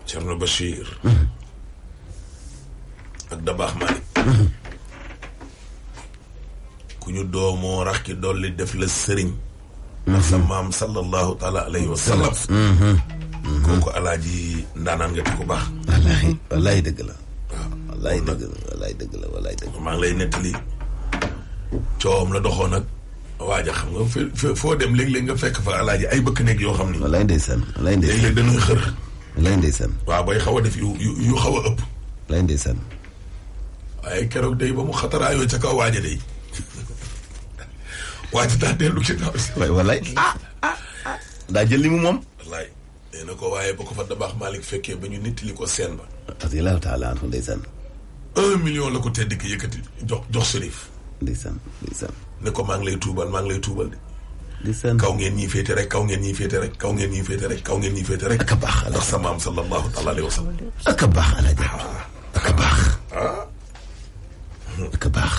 Thierno Bachir ak Dabakh Malick ku ñu doomoo rax ki dolli def la sëriñ ndax sa maam sallallahu taala alayhi wa sallam kooku alaaji ndaanaan nga ti ku baax wallaay dëgg la wallaay dëgg la wallaay dëgg la wallaay dëgg maa ngi lay nettali coowam la doxoon nag waaja xam nga foo dem léeg-léeg nga fekk fa alaaji ay bëkk nekk yoo xam ni wallaay ndeysaan wallaay ndeysaan léeg-léeg dañuy xër wallaay ndeysaan waaw bay xaw a def yu xaw a ëpp wallaay ndeysaan waaye keroog day ba mu xataraayoo ca kaw waaja day waaja daa dellu ci kaw wallaay daa jël li mu moom wallaay nee na ko waaye ba ko fa Dabakh Malick fekkee ba ñu nittali ko seen ba radiyallahu taala anhu ndeysaan 1 million la ko tedd ki yëkkati jox Chérif ndeysaan ndeysaan ne ko maa ngi lay tuubal de ndeysaan kaw ngeen ñii féete rek kaw ngeen ñii féete rek kaw ngeen ñii féete rek kaw ngeen ñii féete rek ak a baax ndax sa maam sallallahu taala alayhi wa sallam ak a baax alaaji ak a baax ak a baax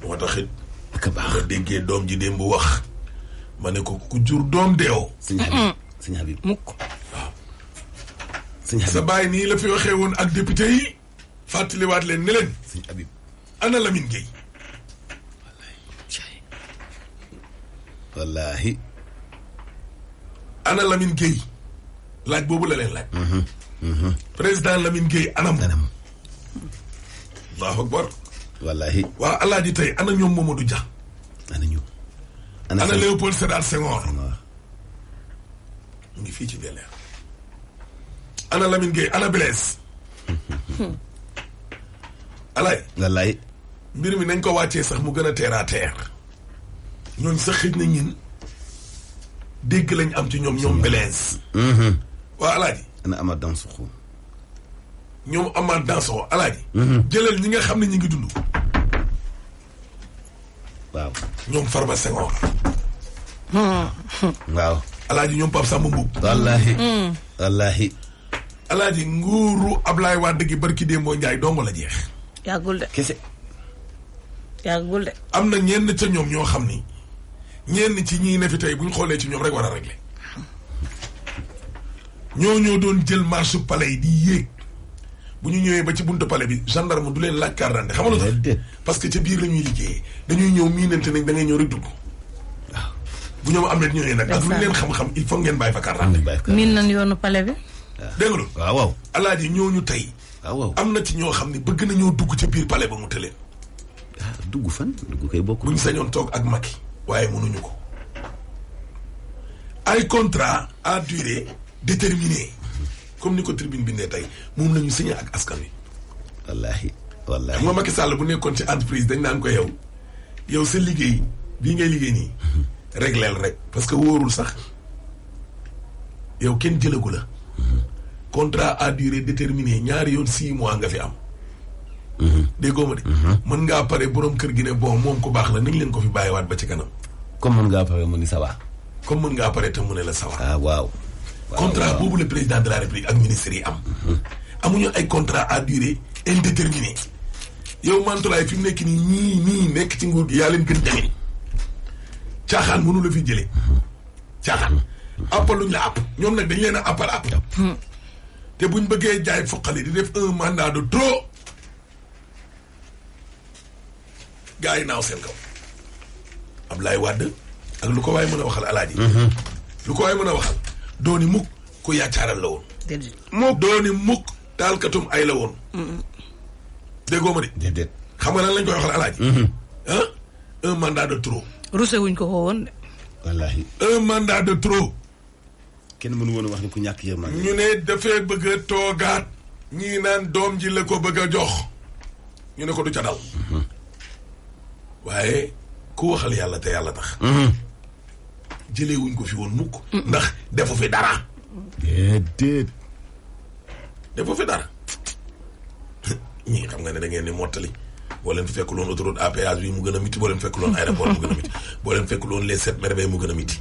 moo tax it ak a baax nga déggee doom ji démb wax ma ne ko ku jur doom deewoo sëñ Habib mukk waaw sëñ Habib sa baay nii la fi waxee woon ak député yi fàttaliwaat leen ne leen sëñ Habib ana Lamine Gueye wallaahi ana Lamine Gueye laaj boobu la leen laaj président Lamine Gueye anam allahu akbar wallaahi waa alaaji tey ana ñoom Mamadou Dia ana ñu ana Léopold Sédar Senghor mu ngi fii ci Bel Air ana Lamine Gueye ana Blaise alaay wallaahi mbir mi nañ ko wàccee sax mu gën a terre à terre ñooñ sax xëj na ñin dégg lañ am ci ñoom Blaise waa alaaji ana Amath Dansokho ñoom Amath Dansokho alaaji jëlal ñi nga xam ne ñi ngi dund waaw ñoom Farba Senghor waaw alaaji ñoom Pape Samba Mboup wallaahi wallaahi alaaji nguuru Ablaye Wade gi barki Dembo Njaay dongo la jeex yàggul de kese yàggul de am na ñenn ca ñoom ñoo xam ni ñenn ci ñii ne fi tey bu ñu xoolee ci ñoom rek war a régler ñoo doon jël marche palais yi di yéeg bu ñu ñëwee ba ci buntu palais bi gendarme du leen laaj carte d'identité xam nga lu tax parce que ca biir la ñuy liggéeyee dañuy ñëw miinante nañ da ngay ñëw rek dugg waaw bu ñoom am na ñëwee nag ak lu leen xam-xam il faut ngeen bàyyi fa carte d'identité miin nañ yoonu palais bi dégg nga waaw waaw alaaji ñooñu tey waaw am na ci ñoo xam ne bëgg nañoo dugg ca biir palais ba mu tëleen dugg fan dugg koy bokk buñ sañoon toog ak Macky waaye mënuñu ko ay contrat à durée déterminée comme ni ko tribune bindee tey moom la ñu signé ak askan wi. wallaahi wallaahi xam nga Macky Sall bu nekkoon ci entreprise dañ naan ko yow sa liggéey bii ngay liggéey nii régleel rek parce que wóorul sax yow kenn jëlagu la contrat à durée déterminée ñaari yoon 6 mois nga fi am. déggoo ma de. mën ngaa pare borom kër gi ne bon moom ku baax la nañ leen ko fi bàyyiwaat ba ci kanam. comme mën ngaa pare mu ni ça va. comme mën ngaa pare te mu ne la ça va. ah waaw. contrat boobu le président de la république ak ministre yi am. amuñu ay contrat à durée indéterminée. yow Mantoulaye fi mu nekk nii ñii nekk ci nguur gi yaa leen gën demee. caaxaan mënu la fi jëlee. caaxaan. appaluñ la app ñoom nag dañ leen a appal app. te buñ bëggee jaay foqali di def un mandat de trop. gaa yi naaw seen kaw Ablaye Wade ak lu ko waay mën a waxal alaaji lu ko waay mën a waxal dooni mukk ku yaacaaral la woon mukk dooni mukk taalkatum ay la woon déggoo ma de déedéet xam nga lan lañ koy waxal alaaji un mandat de trop ruse wuñ ko ko woon de wallaahi un mandat de trop kenn mënu woon a wax ni ku ñàkk yërmande ñu ne dafay bëgg a toogaat ñii naan doom ji la ko bëgg a jox ñu ne ko du ca dal waaye ku waxal yàlla te yàlla tax jëlee wuñ ko fi woon mukk ndax defu fi dara déedéet defu fi dara ñii xam nga ne da ngeen ni mottali boo leen fekk loon autoroute à péage bi mu gën a miti boo leen fekk loon aéroport mu gën a miti boo leen fekk loon les 7 merveilles mu gën a miti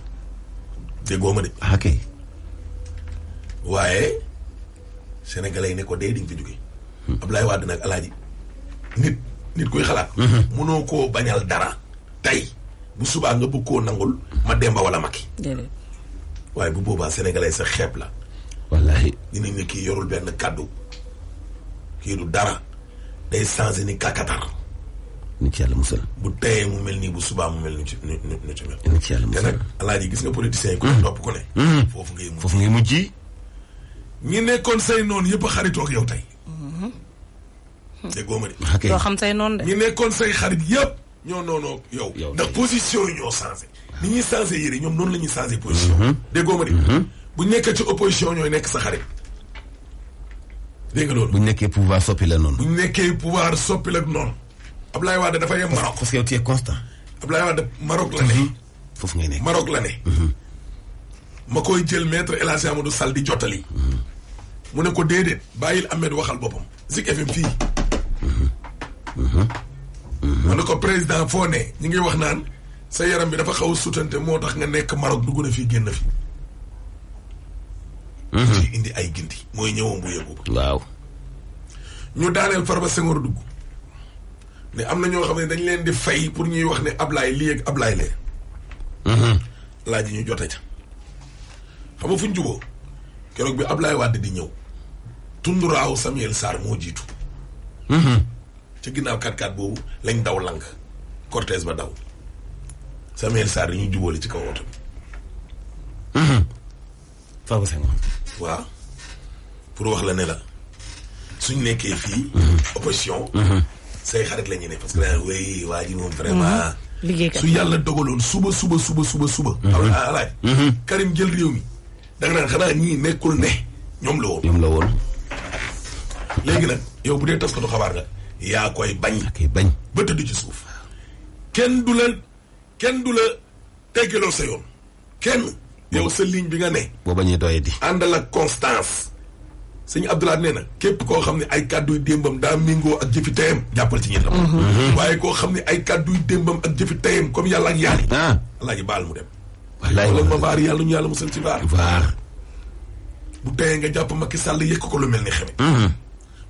déggoo ma de ok waaye sénégalais yi ne ko dee di nga fi jóge Ablaye Wade nag alaaji nit kuy xalaat mënoo koo bañal dara tey bu subaa nga bëgg koo nangul ma Demba wala Macky waaye bu boobaa sénégalais sa xeeb la wallahi dinañ ne kii yorul benn kàddu kii du dara day changé ni kakatar. ni ci yàlla musal. bu teyee mu mel nii bu subaa mu mel ni ci mel. ni ci yàlla musal te nag alaaji gis nga politiciens yi ko topp ko ne. foofu ngay mujj ñi nekkoon say noonu yëpp a xaritoo ak yow tey. déggoo ma de. doo xam say noonu de. ñi nekkoon say xarit yëpp ñoo noonoo yow. ndax position yi ñoo changé. ni ñuy changé yére ñoom noonu la ñuy changé position. déggoo ma de. bu nekkee ci opposition ñooy nekk sa xarit. dégg nga loolu. bu ñu nekkee pouvoir soppi la noonu. bu ñu nekkee pouvoir soppi la noonu. Ablaye Wade dafa yem Maroc. parce que yow tu es constant. Ablaye Wade Maroc la ne. foofu ngay nekk Maroc la ne. ma koy jël maître El Hadji Amadou Sall di jottali. mu ne ko déedéet bàyyil Ahmed waxal boppam. Zik FM fii. mu ne ko président foo ne ñu ngi wax naan sa yaram bi dafa xaw a sutante moo tax nga nekk Maroc dugg na fii génn fi. ci indi ay gindi mooy ñëwoon bu yëgu ko. waaw. ñu daaneel Farba Senghor dugg. ne am na ñoo xam ne dañ leen di fay pour ñuy wax ne Ablaye lii ak Ablaye lee. laaj yi ñu jote ca. xam nga fu ñu juboo keroog bi Ablaye Wade di ñëw. tunduraaw Samuel Sarr moo jiitu. ci ginnaaw 4x4 boobu lañ daw lang cortège ba daw. Samuel Sarr yi ñu jubóole ci kaw oto bi. Farba Senghor. waaw pour wax la ne la suñ nekkee fii. opposition. say xarit la ñu ne parce que daal wey waa ji moom vraiment. liggéeykat su yàlla dogaloon suba. alaaj Karim jël réew mi. da nga naan xanaa ñii nekkul ne ñoom la woon. léegi nag yow bu dee taskatu xabaar nga. yaa koy bañ. ba tëdd ci suuf. kenn du la teggeloo sa yoon. kenn. yow sa ligne bi nga ne. boo bañee doye di. àndal ak constance. sëñ Abdoulaye nee na képp koo xam ne ay kàdduy démbam daa méngoo ak jëfi tayam jàppal ci ñettam. waaye koo xam ne ay kàdduy démbam ak jëfi tayam comme yàlla ak yaali. alaaji baal mu dem. wala ma vaar yàlla ñu yàlla musal ci vaar. bu tayee nga jàpp Macky Sall yëkk ko lu mel ni xeme.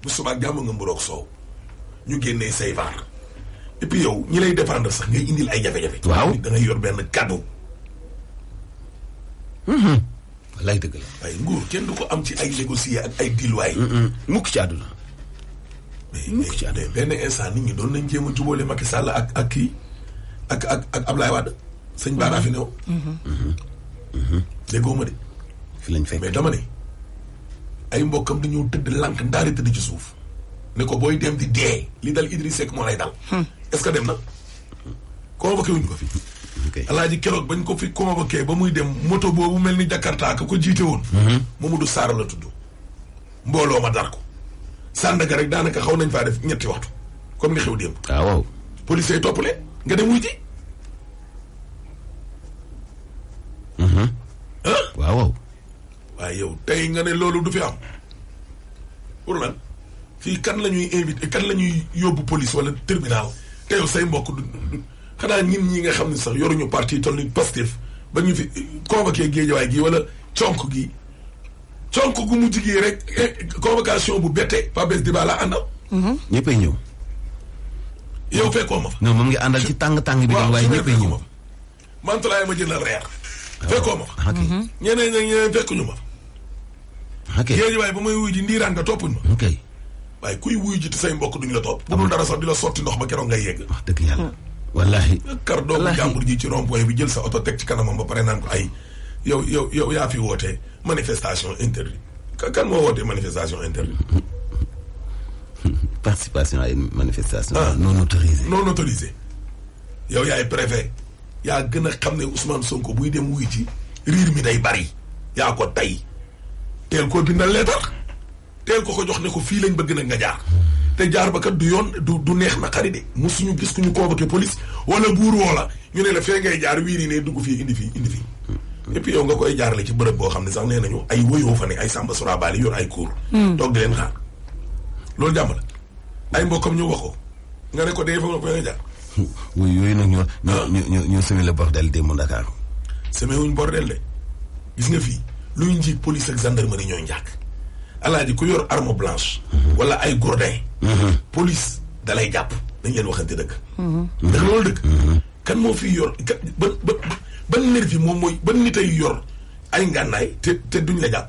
bu subaa jàmm nga mburoog soow. ñu génnee say vaar. et puis yow ñi lay défendre sax ngay indil ay jafe-jafe. waaw da ngay yor benn kàddu. wallaay dëgg la. waaye nguur kenn du ko am ci ay négocier ak ay dilwaay. mukk ci àdduna. mukk ci àdduna benn instant nit ñi doon nañ jéem a jubóole Macky Sall ak kii ak Ablaye Wade sëñ Bara fi ne woon. déggoo ma de. fi lañ fekk mais dama ne ay mbokkam dañoo tëdd lànk ndaari tëdd ci suuf. ne ko booy dem di dee li dal Idriss Seck moo lay dal. est-ce que dem na. convoqué wuñ ko fi. alaaji keroog bañ ko fi convoqué ba muy dem moto boobu mel ni Jakarta ka ko jiite woon. Mamadou Sarr la tudd. mbooloo ma dar ko. Sandaga rek daanaka xaw nañ faa def ñetti waxtu comme ni xew démb. waaw. police yi topp leen nga dem wuy ji. waaw. waaye yow tey nga ne loolu du fi am pour lan fii kan la ñuy invité kan la ñuy yóbbu police wala tribunal te yow say mbokk du xanaa ñin ñi nga xam ne sax yoruñu parti toll ni Pastef ba ñu fi convoqué Géejawaay gi wala conk gi conk gu mujj gi rek convocation bu bette pa bés di baa laa àndal. ñëppay ñëw. yow fekkoo ma fa. non moom ngi àndal ci tàng bi. waaye ñëppay ñëw. mantulaay ma jëndal reer. fekkoo ma fa. ñeneen fekkuñu ma fa. Géejawaay ba muy wuy ji ndiiraan nga toppuñ ma. waaye kuy wuy ji te say mbokk duñ la topp. bu dul dara sax di la sotti ndox ba keroog ngay yegg. wax dëgg yàlla. wallaahi. kar doomu jàmbur ji ci rond-point bi jël sa oto teg ci kanamam ba pare naan ko ay yow yaa fi wootee manifestation interdite kan moo wootee manifestation interdite. participation ay manifestation non autorisée. non autorisée. yow yaay préfet yaa gën a xam ne Ousmane Sonko buy dem wuy ci riir mi day bari. yaa ko tey teel koo bindal leetar teel ko jox ne ko fii lañ bëgg nag nga jaar. te jaar ba kat du yoon du neex na xari de musuñu gis ku ñu convoqué police wala buur woola ñu ne la fee ngay jaar wiiri ne dugg fii indi fii et puis yow nga koy jaarale ci bërëb boo xam ne sax nee nañu ay woyoo fa ne ay Samba Sourabali yor ay cour toog di leen xaar loolu jàmm la ay mbokkam ñu wax ko nga ne ko dee fa nga jaar. wuy yooyu nag ñoo semé le bordel démb Dakar. semé wuñ bordel de gis nga fii luy njiit police ak gendarmerie ñooy njàkk alaaji ku yor arme blanche. wala ay gourdin. police dalay jàpp dañ leen waxante dëgg. ndax loolu dëgg. kan moo fi yor ban nervi moom mooy ban nit ay yor ay ngànnaay te duñ la jàpp.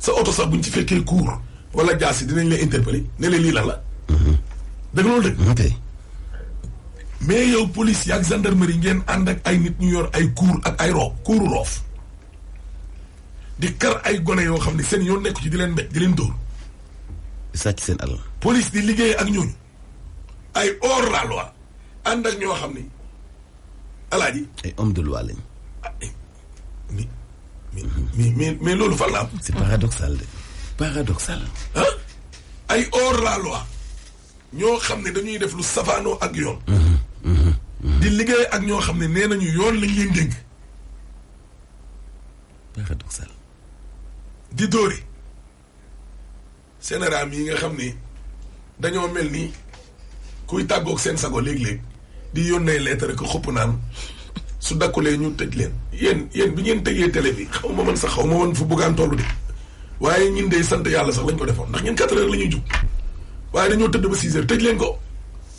sa oto sax buñ ci fekkee cour wala jaasi dinañ la interpeller ne leen lii lan la. dëgg loolu dëgg. ok. mais yow police yaak gendarmerie ngeen ànd ak ay nit ñu yor ay cour ak ay kuuru roof di kar ay gone yoo xam ne seen yoon nekku ci di leen mbéj di leen dóor. sàcc seen alal. police di liggéey ak ñooñu ay hors la loi ànd ak ñoo xam ni alaaji. ay homme de loi lañ. mais loolu fan la am. c'est paradoxal de. paradoxal. ah ay hors la loi ñoo xam ne dañuy def lu safaanoo ak yoon. di liggéey ak ñoo xam ne nee nañu yoon lañ leen dénk. paradoxal. di dóore sénéram yi nga xam ni dañoo mel ni kuy tàggoog seen sago léeg-léeg di yónnee lettre ko xupp naan su dakkulee ñu tëj leen yéen bi ngeen tëjee télé bi xaw ma man sax xaw ma man fu buggaan tollu de waaye ñun de sant yàlla sax lañ ko defoon ndax ñun 4 heures la ñuy jug waaye dañoo tëdd ba 6 heures tëj leen ko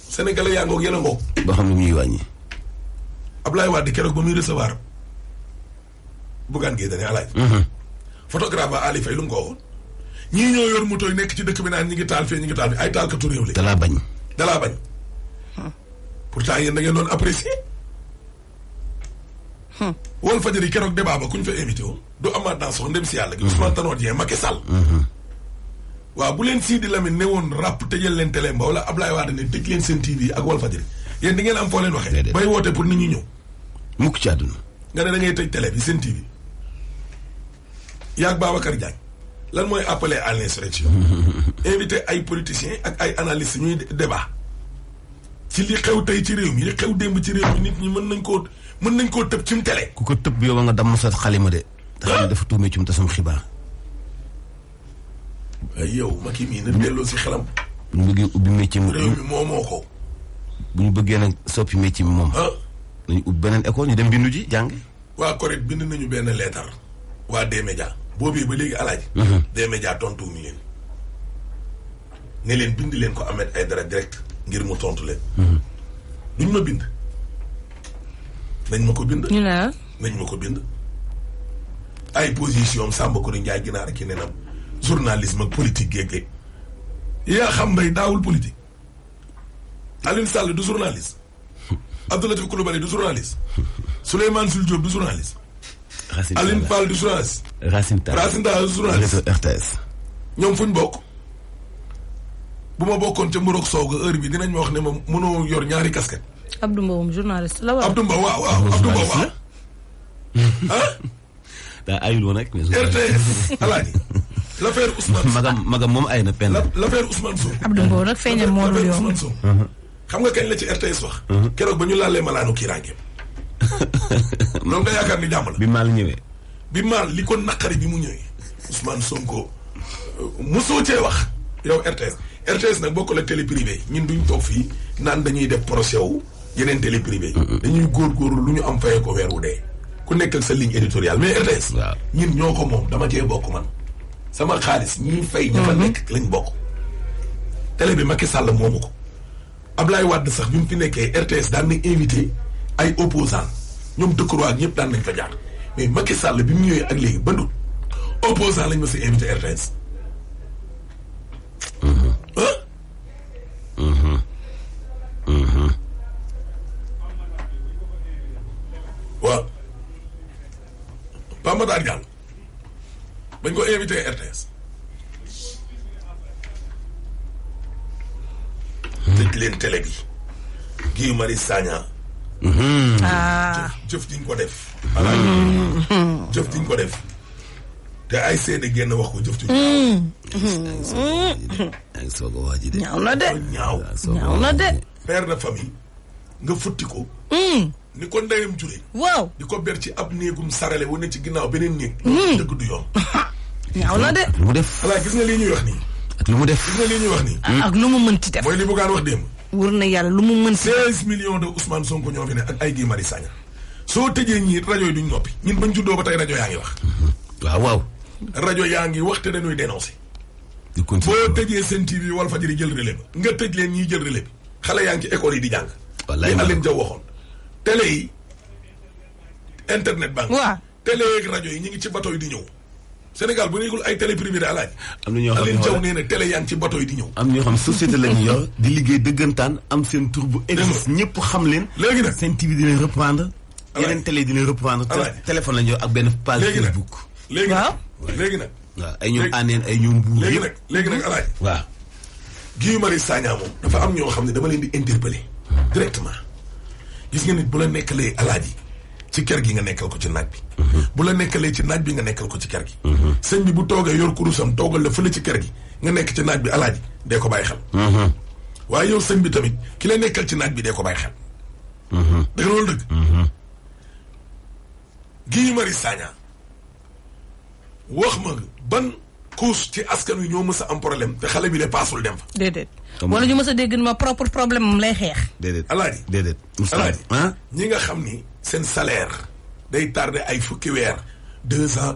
sénégalais yaa ngoog yéen a ngoog. boo xam ne muy wàññi. Ablaye Wade keroog ba muy recevoir buggaan gee dane alaaj photographe ba Ali Faye lu mu ko waxoon ñii ñoo yor moto yi nekk ci dëkk bi naan ñi ngi taal fee ñi ngi taal fi ay taalkatu réew la. dalaa bañ. dalaa bañ. pourtant yéen da ngeen doon apprécier. Walf Fadjri keroog débat ba ku ñu fa invité woon du amaat dans sox ndem si yàlla gi. Ousmane Tanor Dieng Macky Sall. waaw bu leen Sidi Lamine ne woon ràpp tëjal leen télé mba wala Ablaye Wade ne tëj leen seen TV ak Walf Fadjri yéen di ngeen am foo leen waxee. bay woote pour nit ñi ñëw. mukk ci àdduna. nga ne da ngay tëj télé bi seen TV. yaag Babacar Diagne lan mooy appeler à l'insurrection invité ay politiciens ak ay analystes ñuy débat ci li xew tey ci réew mi li xew démb ci réew mi nit ñi mën nañ koo tëb ci mu télé. ku ko tëb yow nga damm sa xalima de. te xam ne dafa tuumee ci mu tasum xibaar. ay yow Macky mii na delloo si xelam. bu ñu bëggee ubbi métier mi. réew mi moo ko. bu ñu bëggee nag soppi métier mi moom. nañu ubbi beneen école ñu dem bindu ji jàng. waa correct bind nañu benn leetar. waa D-Média boobee ba léegi alaaji. D-Média tontu ñu leen. ne leen bind leen ko Ahmed Aïdara direct ngir mu tontu leen. duñ ma bind. nañ ma ko bind. ñu ne nañ ma ko bind. ay position Samba Kouri Ndiaye ginaar ki nenam journalisme ak politique géeg yaa xam mbay daawul politique. Alioune Sall du journaliste. Abdou Latif Coulibaly du journaliste. Souleymane Jules Diop du journaliste. Aline Fall du journaliste. Racine Talla du journaliste. RTS. ñoom fuñ bokk. bu ma bokkoon ca Mburok Sow heure bi dinañ ma wax ne ma mënoo yor ñaari casquette. Abdou Mbow moom journaliste la wala. Abdou Mbow waaw Abdou Mbow waaw. ah. daa ayul woon rek. RTS alaaji. l'affaire Ousmane. magam moom ay na penn. l'affaire Ousmane Sow. Abdou Mbow nag feeñal moo dul yoon. Ousmane Sow. xam nga kañ la ci RTS wax. keroog ba ñu laalee malaanu kiiraangeem. loolu nga yaakaar ni jàmm la. bi maal ñëwee. bi maal li ko naqari bi mu ñëwee. Ousmane Sonko mosoo cee wax. yow RTS nag bokkul ak télé privé ñun duñ toog fii naan dañuy def procès wu yeneen télé privé yi. dañuy góorgóorlu lu ñu am fayee ko weer wu dee. ku nekk ak sa ligne éditoriale mais RTS. waaw ñun ñoo ko moom dama cee bokk man. sama xaalis ñiy fay. ña fa nekk lañ bokk. télé bi Macky Sall moomu ko. Ablaye Wade sax bi mu fi nekkee RTS daan na invité ay opposants ñoom Decroix ak ñëpp daan nañ fa jaar mais Macky Sall bi mu ñëwee ak léegi bandut opposant lañ ma si invité RTS. waaw Pape Matar Diallo bañ ko invité RTS. tëj leen télé bi. Guy Marius Sagna. jëf diñ ko def. jëf diñ ko def. te ay seede génn wax ko jëf diñ soog a wax ji de. ñaaw na de. ñaaw na de. père de famille nga futti ko. ni ko ndeyam jure. waaw. di ko ber ci ab néegum sarale wu ne ci ginnaaw beneen néeg. dëgg du yoon. ñaaw na de. lu mu def. voilà gis nga lii ñuy wax nii. ak lu mu def. gis nga lii ñuy wax nii. ak lu mu mënti def. mooy li Bougane wax démb. wër na yàlla lu mu mënti. 16 millions de Ousmane Sonko ñoo fi ne ak ay Guy Marius Sagna. soo tëjee ñii rajo yi duñ noppi ñun bañ juddoo ba tey rajo yaa ngi wax. waaw waaw. rajo yaa ngi wax te dañuy dénoncé. di continuer boo tëjee seen TV Walf Fadjri jël relais ba nga tëj leen ñiy jël relais bi xale yaa ngi ci école yi di jàng. wallaay li Aline Diaw waxoon. télé yi internet banque. waaw. télé yeeg rajo yi ñu ngi ci bateau yi di ñëw. Sénégal bu nekkul ay télé privé alaaji. am na ñoo xam ne Aline Diaw nee na télé yaa ngi ci bateau yi di ñëw. am ñoo xam société la ñu yor di liggéey dëggantaan am seen tur bu existe ñëpp xam leen. léegi nag seen TV di leen reprendre. yeneen télé di leen reprendre. téléphone la ñu yor ak benn page Facebook. léegi nag léegi nag. waaw ay ñoom àndeen ay ñoom buur. léegi nag alaaji. waaw. Guy Marius Sagna moom dafa am ñoo xam ne dama leen di interpeller directement gis nga nit bu la nekkalee alaaji ci kër gi nga nekkal ko ci naaj bi. bu la nekkalee ci naaj bi nga nekkal ko ci kër gi. sëñ bi bu toogee yor kurusam toogal la fële ci kër gi nga nekk ci naaj bi alaaji dee ko bàyyi xel. waaye yow sëñ bi tamit ki la nekkal ci naaj bi dee ko bàyyi xel. dëgg loolu dëgg. Guy Marius Sagna wax ma ban couche ci askan wi ñoo mës a am problème te xale bi de paasul dem fa. déedéet. wala ñu mës a dégg ma propre problème moom lay xeex. déedéet alaaji déedéet. alaaji ñi nga xam ni seen salaire day tardé ay fukki weer 2 ans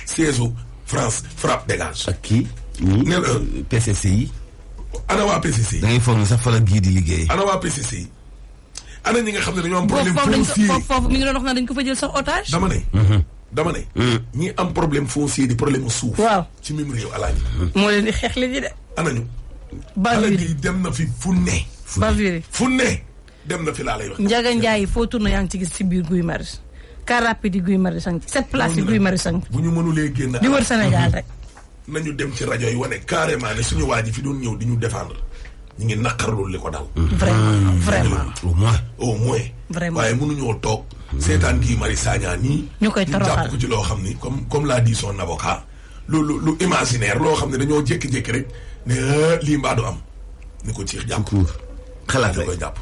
siège France frappe dégage. ak kii. nee na PCC yi. ana waa PCC yi. da ngay foog ne sax fa la gii di liggéey. ana waa PCC yi. ana ñi nga xam ne dañoo am problème foncier foofu mi ngi doon wax na dañ ko fa jël sax otage. dama ne. ñi am problème foncier di problème mu suuf. waaw ci même réew alaaji. moo leen di xeex li ji de. anañu. bavure yi dem na fi fu ne. bavure fu ne dem na fi laa lay wax. Njaga Njaay yi foo tourné yaa ngi ci gis ci biir Guy Marius. car rapide yi Guy Marius sang ci 7 places yi Guy Marius sang bu ñu mënulee génn. di wër Sénégal rek. nañu dem ci rajo yi wane carrément ne suñu waa ji fi doon ñëw di ñu défendre ñu ngi naqarlu li ko dal. vraiment au moins. vraiment waaye mënuñoo toog. seetaan Guy Marius Sagna nii. ñu koy toroxal jàpp ko ci loo xam ni comme l'a dit son avocat. lu imaginaire loo xam ne dañoo jékki-jékki rek ne lii mbaa du am. ni ko ciix jàpp. xalaat da koy jàpp.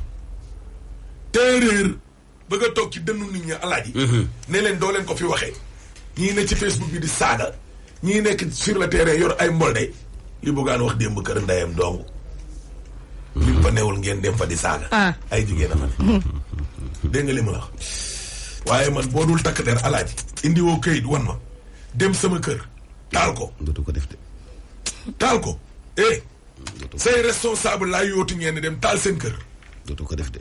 téeréer bëgg a toog ci dënnu nit ñi alaaji. ne leen doo leen ko fi waxee. ñii ne ci Facebook bi di saaga. ñii nekk sur le terrain yor ay mbolde. li bëggaan wax démb kër ndeyam dong. li mu fa newul ngeen dem fa di saaga. ay jigéen a fa ne. dégg nga li ma la wax. waaye man boo dul takk der alaaji. indiwoo këyit wan ma. dem sama kër. taal ko. dootu ko def de. taal ko. say responsable laa yootu ngeen dem taal seen kër. dootu ko def de.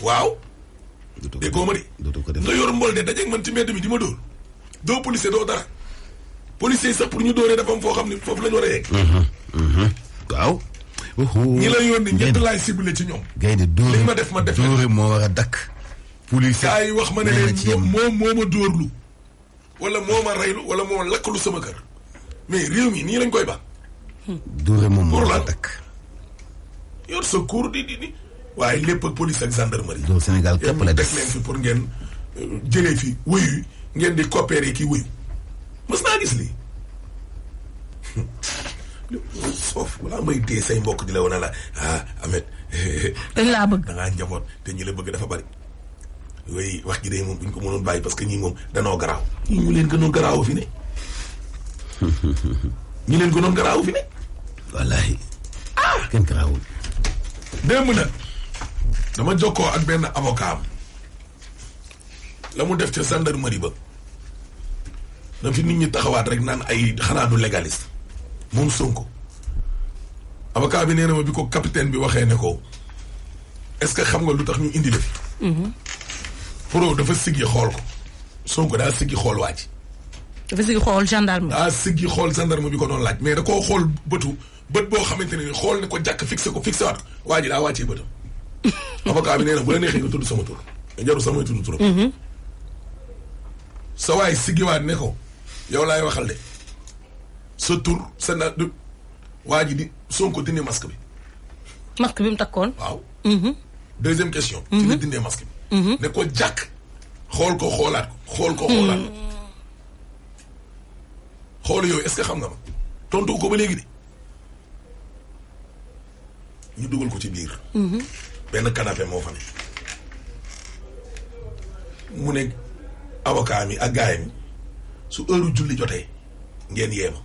waaw. dootu ko déggoo ma de. dootu ko def nga yor mbol de dajeeg man ci mbedd mi di ma dóor. doo policier doo dara. policier sax pour ñu dóoree dafa am foo xam ne foofu la ñu war a yegg. waaw. ñi la yónni ñett laay ciblé ci ñoom. gaynde dóore li ma def ma def dóore moo war a dakk. police gaa yi wax ma ne leen moom moo ma dóorlu. wala moo ma reylu wala moo lakkalu sama kër. mais réew mi nii lañ koy ba. dóore moom moo war a dakk. yor sa cour di waaye lépp ak police ak gendarmerie. loolu Sénégal képp la def des. leen fi pour ngeen jëlee fi wuyu ngeen di coopérer kii wuyu. mës naa gis lii. soof balaa may dee say mbokk di la wane la Ahmed. dañ laa bëgg. da ngaa njaboot te ñi la bëgg dafa bari. yooyu wax ji de moom buñ ko mënoon bàyyi parce que ñii moom danoo garaaw. ñii ñu leen gënoon garaaw fi ne. ñi leen gënoon garaaw fi ne. wallaahi. kenn garaawul. démb nag dama jokkoo ak benn avocat am la mu def ca gendarmerie ba. na fi nit ñi taxawaat rek naan ay xanaa du légaliste moom Sonko avocat bi nee na ma bi ko capitaine bi waxee ne ko est-ce que xam nga lu tax ñu indi la fi. pro dafa siggi xool ko Sonko daa siggi xool waa ji. dafa siggi xool gendarme. daa siggi xool gendarme bi ko doon laaj mais da koo xool bët boo xamante ne ni xool ne ko jàkk fixé waat waa ji daa wàccee bëtam. avocat bi nee na bu la neexee nga tudd sama tur jarul samay tudd turam. sa waay siggiwaat ne ko yow laay waxal de sa tur sa na waa ji di Sonko dindi masque bi. masque bi mu takkoon. waaw. deuxième question. ci la dindee masque bi. ne ko jàkk xool ko xoolaat ko xool ko xoolaat ko. xool yooyu est-ce que xam nga ma tontu ko ba léegi de ñu dugal ko ci biir. benn canapé moo fa ne. mu ne avocat mi ak gaay mi su heure julli jotee ngeen yeema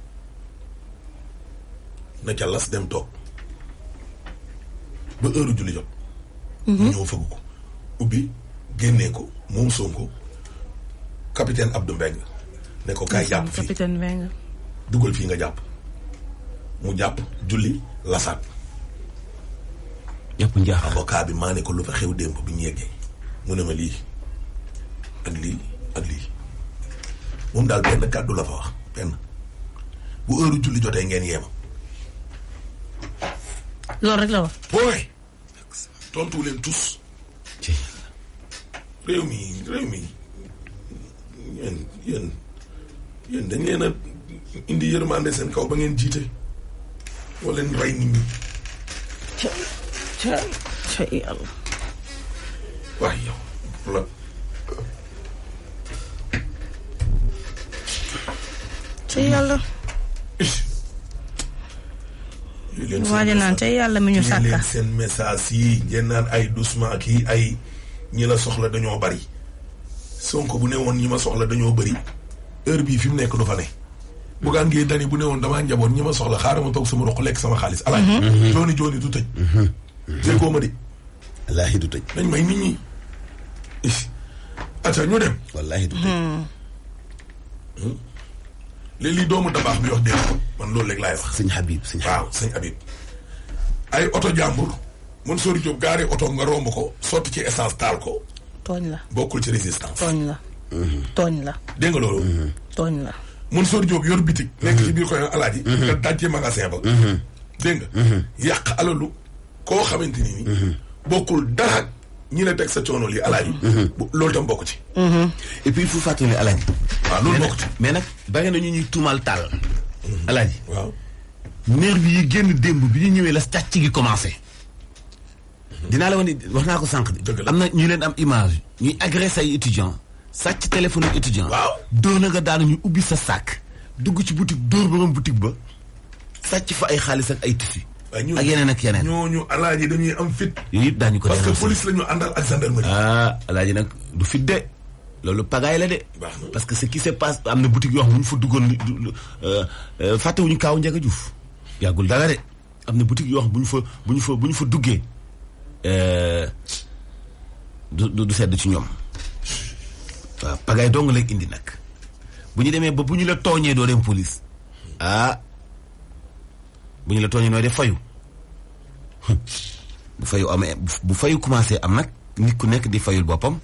na ca las dem toog ba heure julli jot. mu ñëw fëgg ko ubbi génnee ko moom Sonko capitaine Abdou Mbengue ne ko kaay jàpp fii capitaine Mbengue dugal fii nga jàpp mu jàpp julli lasaat. ñëpp njaaxal avocat bi maa ne ko lu fa xew démb bi ñu yeggee mu ne ma lii ak lii ak lii moom daal benn kàddu la fa wax benn bu heure julli jotee ngeen yeema. loolu rek la wax. booy tontu leen tous. réew mi yéen dañ leen a indi yërmande seen kaw ba ngeen jiite wala leen rey nit ñi. ca yàlla. waaye yow la. ca yàlla. waaye naan ca yàlla mi ñu sàkka. leen seen message yi ngeen naan ay doucement kii ay ñi la soxla dañoo bari. Sonko bu ne woon ñi ma soxla dañoo bari heure bii fi mu nekk du fa ne. Bougane Gueye Dany bu ne woon damaa njaboot ñi ma soxla xaaral ma toog sama roq lekk sama xaalis. alaay jooni du tëj. déggoo ma de. wallaahi du tëj. nañ may nit ñi. acca ñu dem. wallaahi du tëj. léegi doomu dabaax bi wax dégg man loolu léegi laay wax. sëñ Habib waaw sëñ Habib. ay oto jàmbur. mun sori Diop gaari oto nga romb ko sotti ci essence taal ko. tooñ la. bokkul ci résistance. tooñ la. tooñ la. dégg nga loolu. tooñ la. mun sori Diop yor bitik. nekk ci biir koy alaaji. nga dajje magasin ba. dégg nga. yàq alalu koo xamante ni. bokkul dara ñi la teg sa coono lii alaaji. loolu tam bokk ci. et puis il faut fàttali alaaji. waaw loolu bokk ci. mais nag bari na ñu ñuy tuumal taal. alaaji. waaw. nervi yi génn démb bi ñu ñëwee la càcc gi commencé. dinaa la wax naa ko sànq. dëgg la am na ñu leen am image ñuy agressé ay étudiants sàcc téléphone ak étudiant. waaw dóor na nga daanu ñu ubbi sa sac. dugg ci boutique dóor borom boutique ba sàcc fa ay xaalis ak ay tissus. ak yeneen ak yeneen. ñooñu alaaji dañuy am fit. yooyu yëpp daañu ko parce que dénoncé. police la ñu àndal ak gendarmerie. alaaji nag du fit de loolu pagaay la de. baax na. parce que ce qui se passe am na boutique yoo xam ne ñu fa duggoon fàttewuñu kaaw Njaga Juuf yàggul dara de am na boutique yoo xam bu ñu fa duggee du sedd ci ñoom waaw pagaay dong lay indi nag bu ñu demee ba bu ñu la tooñee doo dem police bu ñu la tooñee nooy def fayu bu fayu amee bu fayu commencé am nag nit ku nekk di fayul boppam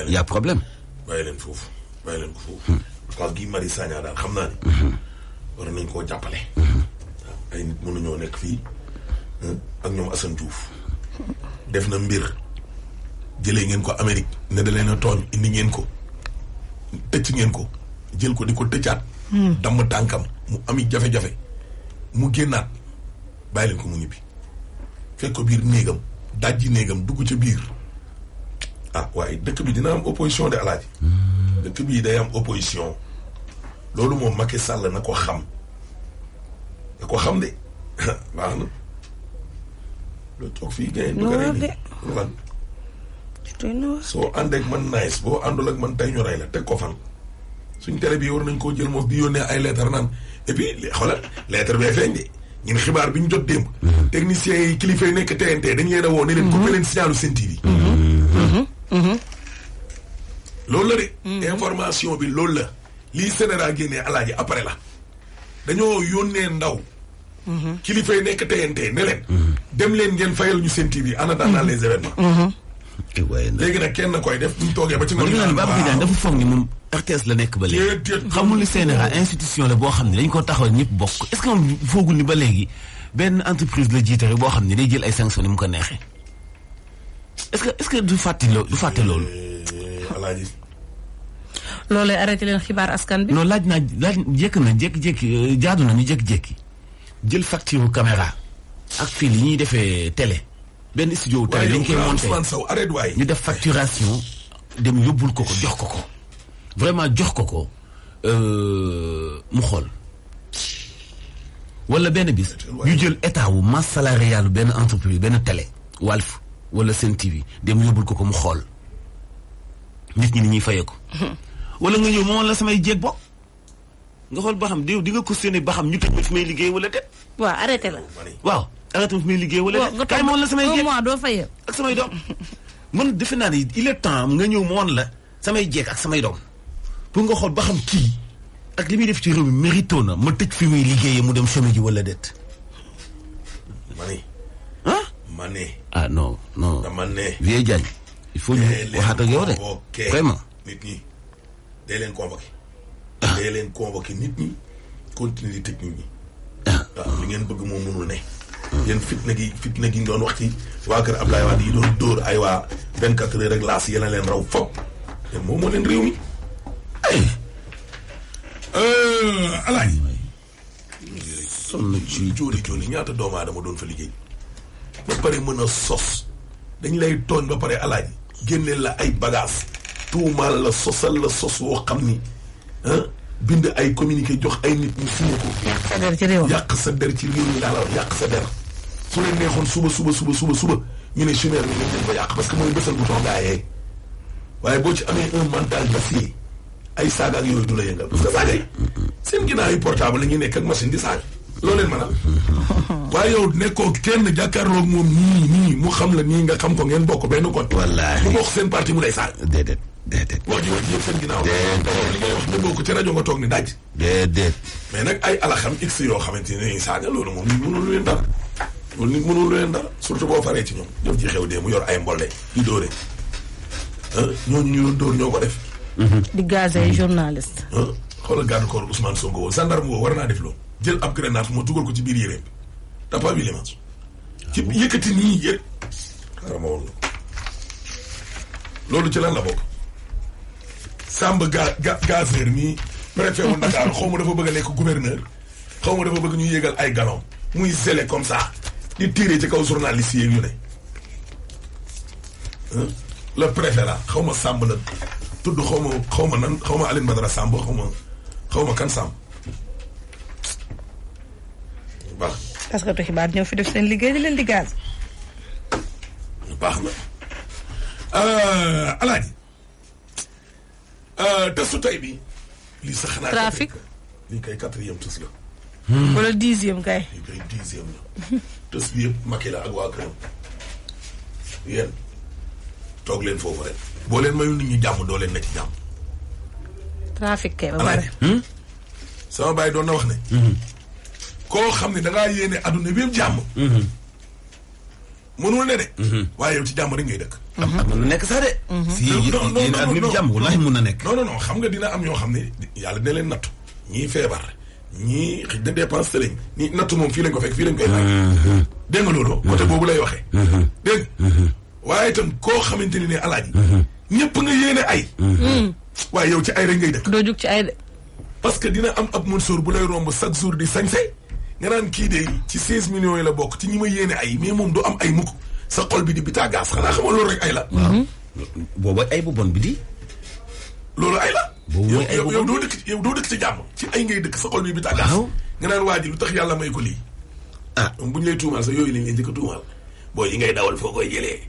y a problème. bàyyi leen foofu bàyyi leen ko foofu. parce que Guy Marius Sagna daal xam naa ne. war nañ koo jàppale. waaw ay nit mënuñoo nekk fii ak ñoom Assane Diouf def na mbir jëlee ngeen ko Amérique ne da leen a tooñ indi ngeen ko tëcc ngeen ko jël ko di ko tëccaat. damm tànkam mu ami jafe-jafe mu génnaat bàyyi leen ko mu ñibbi fekk ko biir néegam dajji néegam dugg ca biir. waaye dëkk bi dina am opposition de alaaji. dëkk bii day am opposition. loolu moom Macky Sall na ko xam. na ko xam de baax na. loolu toog fii gën soo ànd ak man nice boo àndul ak man tey ñu rey la teg ko fan. suñ télé bi war nañ koo jël moom di yónnee ay lettre naan et puis xoolal lettre bee feeñ de ñun xibaar bi ñu jot démb. techniciens yi kilifa yi nekk TNT dañ leen a woo ne leen coupé leen signalu Sen TV. loolu la de. information bi loolu la. lii Sénégal génnee alaaji après la. dañoo yónnee ndaw. kilifa yi nekk TNT ne leen. dem leen ngeen fayal ñu Sen TV en attendant les événements. léegi nag kenn koy def bu ñu toogee ba ci. ngoon Babacar Diagne dafa foog ni moom RTS la nekk ba léegi. xamul ni Sénégal institution la boo xam ne dañ ko taxawal ñëpp bokk est-ce que moom foogul ni ba léegi benn entreprise la jiite rek boo xam ne day jël ay sanctions ni mu ko neexee. est-ce que du fàtte loolu. alaaji. loolu arrêté leen xibaar askan bi. non laaj jékki-jékki jaadu na ñu jékki-jékki jël facture caméra ak fii li ñuy defee télé. benn studio télé dañ koy monté ñu def facturation dem yóbbul ko jox ko vraiment jox ko mu xool wala benn bis ñu jël état wu masse salariale benn entreprise benn télé Walf wala Sen TV dem yóbbul ko mu xool nit ñi ni ñuy fayee ko wala nga ñëw moom la samay jéeg bokk nga xool ba xam di nga cautionné ba xam ñu tëj ma fi may liggéey wala déet. waaw arrêté la. waaw arrêté ma fi may liggéey wala déet. kay moom la samay jéeg mois doo fayee. ak samay doom man defe naa ne il est temps nga ñëw moon la samay jéeg ak samay doom pour nga xool ba xam kii ak li muy def ci réew mi mérito na ma tëj fi muy liggéeyee mu dem chômage ji wala déet. ma ne. non. dama ne. Vieux Diagne il faut ñu waxaat ak yow de. vraiment. nit ñi day leen convoqué. dee leen convoqué nit ñi continuer di tëj nit ñi. waaw li ngeen bëgg moom mënul ne. yéen fitna gi doon wax ci waa kër Ablaye Wade yi doon dóor ay waa 24 heures rek laas yéen a leen raw fop yéen moom moo leen réew mi. Alaaji. sonn ci jooli ñaata doomu aadama doon fa liggéey. ba pare mën a sos dañ lay tooñ ba pare Alaaji génneel la ay bagages tuumaal la sosal la sos woo xam ni bind ay communiqué jox ay nit ñu suñu ko. yàq sa der ci réew mi daal yàq sa der. su leen neexoon suba ñu ne chômeur bi dañ leen ko yàq parce que mooy bësal bouton gaa yee waaye boo ci amee un mental d'acier ay saaga ak yooyu du la yëngal parce que saaga yi seen ginnaaw yi portable la ñuy nekk ak machine di saaga loo leen mën a waaye yow nekkoo kenn jàkkaarloog moom nii mu xam la nii nga xam ko ngeen bokk benn côté. wallaahi mu bokk seen parti mu lay saaga. déedéet. wax ji yëpp seen ginnaaw. li ngay wax dëggoo ko ci rajo nga toog ni daj. déedéet. mais nag ay alaxam x yoo xamante ne dañuy saaga loolu moom nit mënul leen dara. loolu nit mënul leen dara surtout boo faree ci ñoom jëf ji xew dee mu yor ay mbolle di dóore ñooñu ñu doon dóor ñoo ko def. di gaz ay journaliste. xoolal garde corps Ousmane Sonko woon gendarme woo war naa def loolu jël ab grenade moo dugal ko ci biir yéreem bi t'as pas vu l'image ci yëkkati nii yëpp xaaral ma woon loolu ci lan la bokk. Samba Gazer nii préfet wu Dakar xaw ma dafa bëgg a nekk gouverneur xaw ma dafa bëgg ñu yéegal ay galon muy zélé comme ça di tirer ci kaw journaliste yi ñu ne le préfet la xaw ma Samb la tudd xaw ma Aline Badara Samb xaw ma kan Samb baax. parce que xibaar ñoo fi def seen liggéey di leen di gaz. baax na Alaaji testu tey bi lii sax xanaa. trafic lii kay 4e test la. wala 10e kay. lii kay 10e la. test bi yëpp Macky la ak waa këram yéen toog leen foofu rek. boo leen mayul nit ñi jàmm doo leen ne ci jàmm. trafic kay ba pare. sama baay doon na wax ne. koo xam ne da ngaa yéene adduna bi yëpp jàmm. mënul ne de. waaye yow ci jàmm rek ngay dëkk. am na nekk sax de. si yéen adduna bi jàmm wallaahi mun na nekk. non xam nga dina am ñoo xam ne yàlla dina leen nattu. ñii feebar ñii xëy na dépense lañ ñii nattu moom fii lañ ko fekk fii lañ koy laaj. dégg nga loolu. côté boobu lay waxee. dégg waaye itam koo xamante ni ne Alaaji. ñëpp nga yéene ay. waaye yow ci ay rek ngay dëkk. doo jug ci ay de. parce que dina am ab Mansour bu lay romb chaque jour di sañse nga naan kii de ci 16 millions yi la bokk ci ñi ma yéene ay mais moom du am ay mukk sa xol bi di bitaa gaas xanaa xamal loolu rek ay la. waaw boobu ay bu bon bi di. loolu ay la. boobu mooy ay bu bon yow doo dëkk ci jàmm ci ay ngay dëkk sa xol bi bitaa gaas. nga naan waa ji lu tax yàlla may ko lii. bu ñu lay tuumaal sa yooyu lañ leen njëkk a tuumaal booy yi ngay dawal foo koy jëlee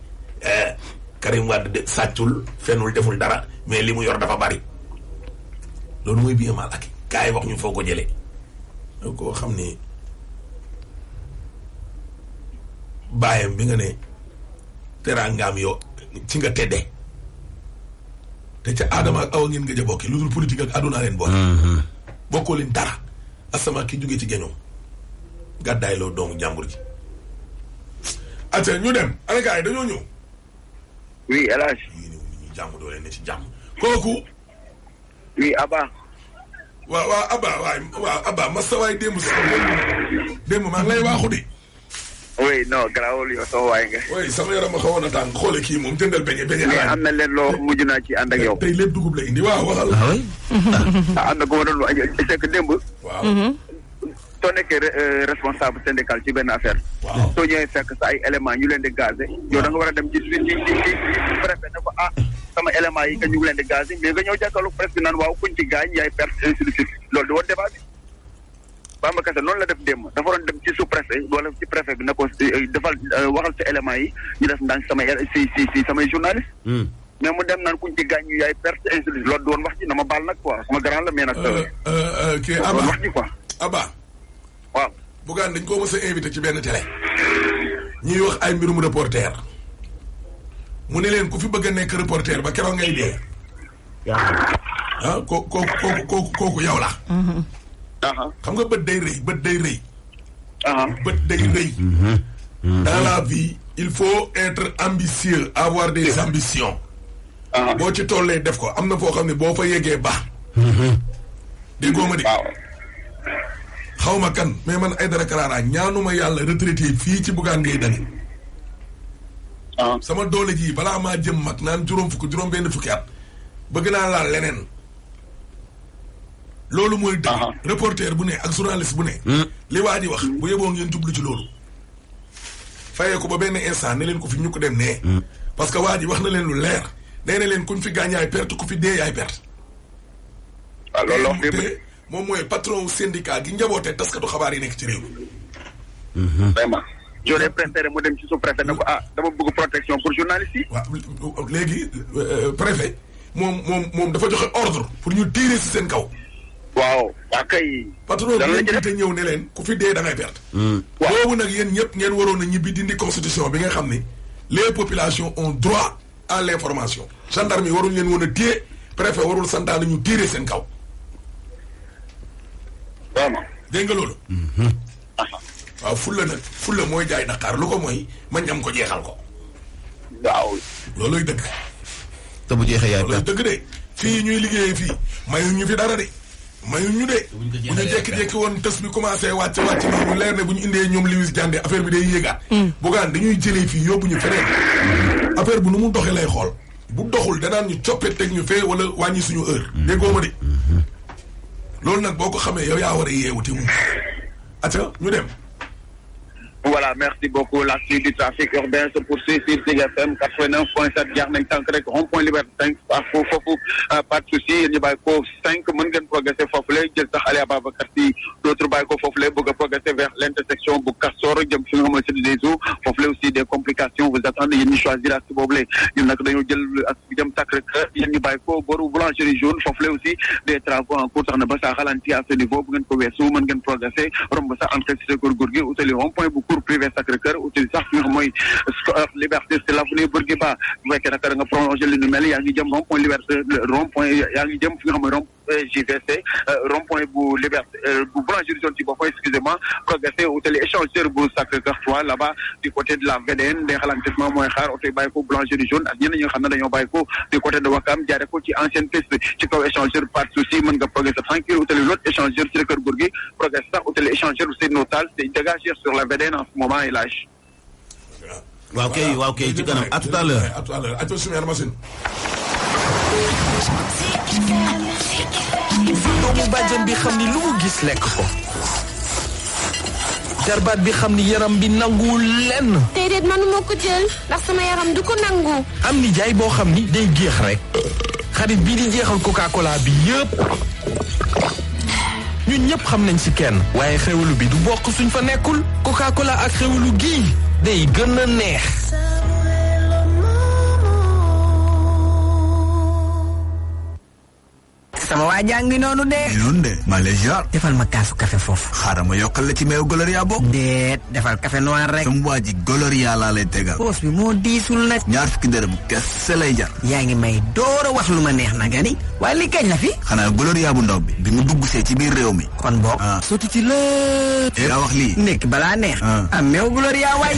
Karim Wade sàccul fenul deful dara mais li mu yor dafa bari loolu mooy bien mal ak kaay wax ñu foo ko jëlee donc koo xam ni baayam bi nga ne teraangaam yoo ci nga tedde te ca Adama ak Awa ngeen nga ja bokki lu dul politique ak àdduna leen boole. bokkoo leen dara asama ki jóge ci geñoom gàddaay loo doomu jàmbur ji. acca ñu dem ana gars yi dañoo ñëw. oui El Hadj. ñu jàmm doo leen ne ci jàmm. kooku. oui Abba. waaw Abba Massa waay démb sax démb maa ngi lay waaxu de. oui non garaawul yow sama waay nga. oui sama yaram ma xawoon na tàng xoole kii moom jëndal beñe. mais am na leen loo mujj naa ci ànd ak yow. tey lépp dugub la indi waaw waxal. am na ko ma doon wax c'est que démb. waaw. soo nekkee responsable syndical ci benn affaire. waaw soo ñëwee fekk sa ay éléments ñu leen di gazé. yow da nga war a dem ci préfet ne ko sama éléments yi nga ñu leen di gazé mais nga ñëw jàkkaarloo presque naan waaw kuñ ci gaañ yaay perte ainsi de suite loolu di woon débat bi. Bamba Kassé noonu la def démb dafa waroon dem ci sous préfet wala ci préfet bi ne ko defal waxal sa éléments yi ñu def ndànk samay samay journaliste. mais mu dem naan kuñ ci gaañ ñu yaay perte ainsi de suite loolu di woon wax ci na ma baal nag quoi sama grand la mais nag. kii Abba wax ji quoi. Abba. waaw. Bougane dañ koo mës a invité ci benn télé. ñuy wax ay mbirum reporter. mu ne leen ku fi bëgg a nekk reporter ba keroog ngay dee. kooku yow la. xam nga bët day rëy. bët day rëy. dans la vie il faut être ambitieux avoir des ambitions. boo ci tollee def ko am na foo xam ne boo fa yeggee baax. déggoo ma de. waaw. xaw ma kan mais man Aïdara Karara ñaanuma yàlla retraité fii ci Bougane Gueye Dany. sama doole ji balaa maa jëm mag naan juróom benn fukki at bëgg naa laal leneen. loolu mooy dëgg. reporter bu ne ak journaliste bu ne. li waa ji wax bu yeboo ngeen jublu ci loolu. fayee ko ba benn instant ne leen ko fi ñu ko dem nee. parce que waa ji wax na leen lu leer nee na leen kuñ fi gaañ yaay perte ku fi dee yaay perte. waaw loolu te moom mooy patron syndicat gi njaboote taskatu xabaar yi nekk ci réew mi. vraiment. j'aurais préféré mu dem ci sous-préfet ne ko dama bëgg protection pour journaliste yi. waaw léegi préfet moom dafa joxe ordre pour ñu tirer ci seen kaw. waaw waa kay. patron bi ngeen te ñëw ne leen ku fi dee da ngay perte. boobu nag yéen ñëpp ngeen waroon a ñibbi dindi constitution bi nga xam ni les populations ont droit à l'information. gendarme yi waruñ leen woon a téye préfet warul santaane ñu tirer seen kaw. vraiment. dégg nga loolu. waaw fulla mooy jaay Dakar lu ko mooy ma ñam ko jeexal ko. waaw. looluy dëgg. te bu jeexee yaay looluy dëgg de fii ñuy liggéeyee fii mayuñ ñu fi dara de. mayuñ ñu de. bu ñu jékki-jékki woon tës bi commencé wàcc nii ñu leer ne bu ñu indee ñoom Lewis Diandé affaire bi day yéegaat. Bougane dañuy jëlee fii yóbbu ñu feneen. affaire bu nu mu doxee lay xool. bu doxul danaan ñu coppee teg ñu fee wala wàññi suñu heure. déggoo ma de. loolu nag boo ko xamee yow yaa war a yeewu te mu. atiwa ñu dem. Voilà, merci beaucoup. La suite du trafic urbain se poursuit sur Zik FM 89.7 jaar nañ tànk rek rond-point Liberté 5 foofu pas de souci ñu bàyyi ko 5 mën ngeen progresser foofu lay jël sax Ali Ababacar Sy d'autres bàyyi ko foofu lay bëgg a progresser vers l'intersection bu Castor jëm fi nga xamante ne des eaux foofu lay aussi des complications vous attendez yéen ñu choisir ak boobule ñun nag dañoo jël ak jëm Sacré-Cœur yéen ñu bàyyi ko boru boulangerie jaune foofu lay aussi des travaux en cours tax na ba ça ralentit à ce niveau bu ngeen ko weesu mën ngeen progresser romb sax entrée ci Keur Gorgui utali rond-point bu cours privé Sacré-Cœur utili sax fi nga xam mooy Liberté c'est l'avenue Bourguiba bu fekkee nag da nga prolongé li nu mel yaa ngi jëm rond-point Liberté rond-point yaa ngi jëm fi nga xam mooy JVC rond-point bu Liberté bu boulangerie jaune ci boppam excusez-moi progressé utali échangeur bu Sacré-Cœur 3 là-bas du côté de la VDN day xalantissement mooy xaar oto yi bàyyi ko boulangerie jaune ak ñeneen ñi nga xam ne dañoo bàyyi ko du côté de Wakam jaare ko ci ancienne piste ci kaw échangeur pas de souci mën nga progressé tranquille utali l'autre échangeur ci Keur Gorgui progressé sax utali échangeur bu Seydou Tall c'est dégagé sur la VDN en ce moment et l'âge. waaw kay ci kanam à tout à l'heure. à tout à l'heure attention machine. doomu bàjjen bi xam ni lu mu gis lekk ko. jarbaat bi xam ni yaram bi nanguwul lenn. déedéet manuma ko jël ndax sama yaram du ko nangu. am ni jaay boo xam ni day jeex rek. xarit bii di jeexal Coca-Cola bi yëpp. ñun ñëpp xam nañ ci kenn. waaye xewlu bi du bokk suñ fa nekkul. Coca-Cola ak xewlu gii day gën a neex. sama waa jàngi noonu de. noonu de Malaysia. defal ma kaasu café foofu. xaaral ma yokkal la ci meew Gloria bokk. déet defal café noir rek. sama waa ji Gloria laa lay tegal. poos bi moo diisul nag. 20 dërëm kese lay jar. yaa ngi may door a wax lu ma neex nag ani. waaye li kañ la fi. xanaa Gloria bu ndaw bi. bi mu dugg see ci biir réew mi. kon boog. sotti ci lépp. yaa wax lii. nekk balaa neex. am meew Gloria waay.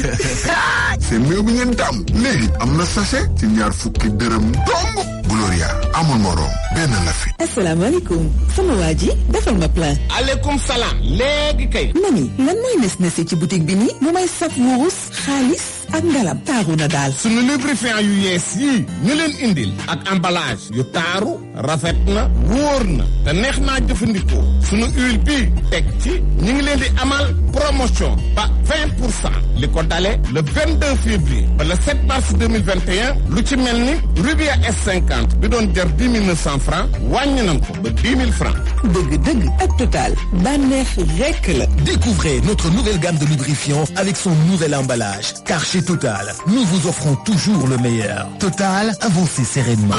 c'est meew bi ngeen tàmm. léegi am na sachet. ci 20 dërëm dong. Gloria amul morom benn la fi. asalaamaaleykum sama waa ji defal ma plein. aleykum salaam léegi kay. mami lan mooy nes-nesi ci boutique bi nii mu may saf wurus xaalis ak ngalam taaru na daal. sunu lubrifiant yu yees yii ñu leen indil ak emballage yu taaru rafet na wóor na te neex naa jëfandikoo sunu huile bii teg ci ñu ngi leen di amal promotion ba 20% li ko dale le 22 février ba le 7 mars 2021 lu ci mel ni Rubia S50 bi doon jar 10 900 francs wàññi nañ ko ba 10 000 francs. dëgg-dëgg ak Total bànneex rekk la. Découvrez notre nouvelle gamme de lubrifiants avec son nouvel emballage. Car chez Total, nous vous offrons toujours le meilleur. Total, avancez sereinement.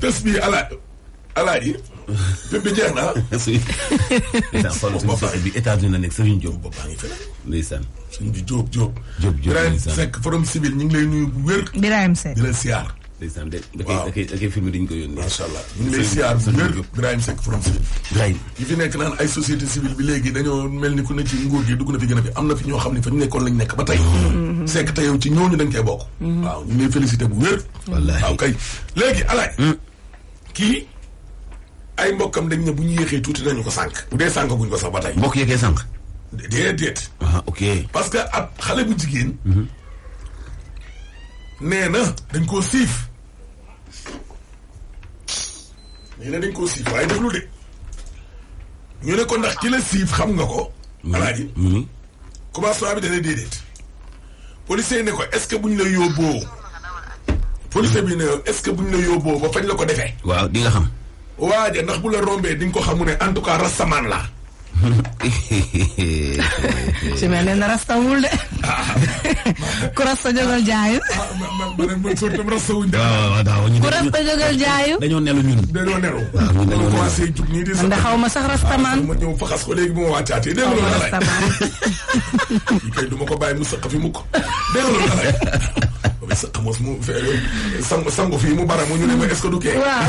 tës bi alaaji fépp bi jeex na. suñu bi États-Unis la nekk Serigne Diop. boppaa ngi feneen. ndeysaan. suñu bi Diop. Birahim Seck forum civil ñu ngi lay nuyu bu wér. Birahim Seck di la siyaar. ndeysaan da koy filmé dañu ko yónnee. macha allah ñu ngi lay siyaar bu wér Birahim Seck from civil. Birahim yi fi nekk naan ay société civile bi léegi dañoo mel ni ku ne ci nguur gi dugg na fi gën a fi am na fi ñoo xam ne fa ñu nekkoon lañ nekk ba tey. Seck te yow ci ñooñu dañ koy bokk. waaw ñu ngi lay félicité bu wér. wallaahi waaw kay léegi alaaj kii ay mbokkam dañ ne bu ñu yéexee tuuti nañu ko sànq. bu dee sànq guñ ko sax ba tey. mbokk yeggee sànq. déedéet. ok. parce que ab xale bu jigéen. nee na dañ koo siif. nee na dañ koo siif waaye déglu de. ñu ne ko ndax ki la siif xam nga ko. alaaji. commencement bi dana déedéet. policier ne ko est-ce que buñ la yóbboo. policier bi ne est-ce que buñ la yóbboo ba fañ la ko defee. waaw di nga xam. waaja ndax bu la rombee di nga ko xam mu ne en tout cas rastaman la. su mel ne na rastawul de. ku rasta jógal jaayu. man surtout rasta wuñ de. waaw ku rasta jógal jaayu. dañoo nelu ñun. dañoo nelu. waaw ñun dañoo commencé jug nii di. man de xaw ma sax rastaman. ma ñëw faxas ko léegi bu ma wàccaatee. dégg nga loolu rastaman. yi kay du ma ko bàyyi mu sëq fi mukk. dégg nga loolu alaay. ba sëq mos mu sangu fii mu bara mu ñu ne ma est-ce que du kee. waaw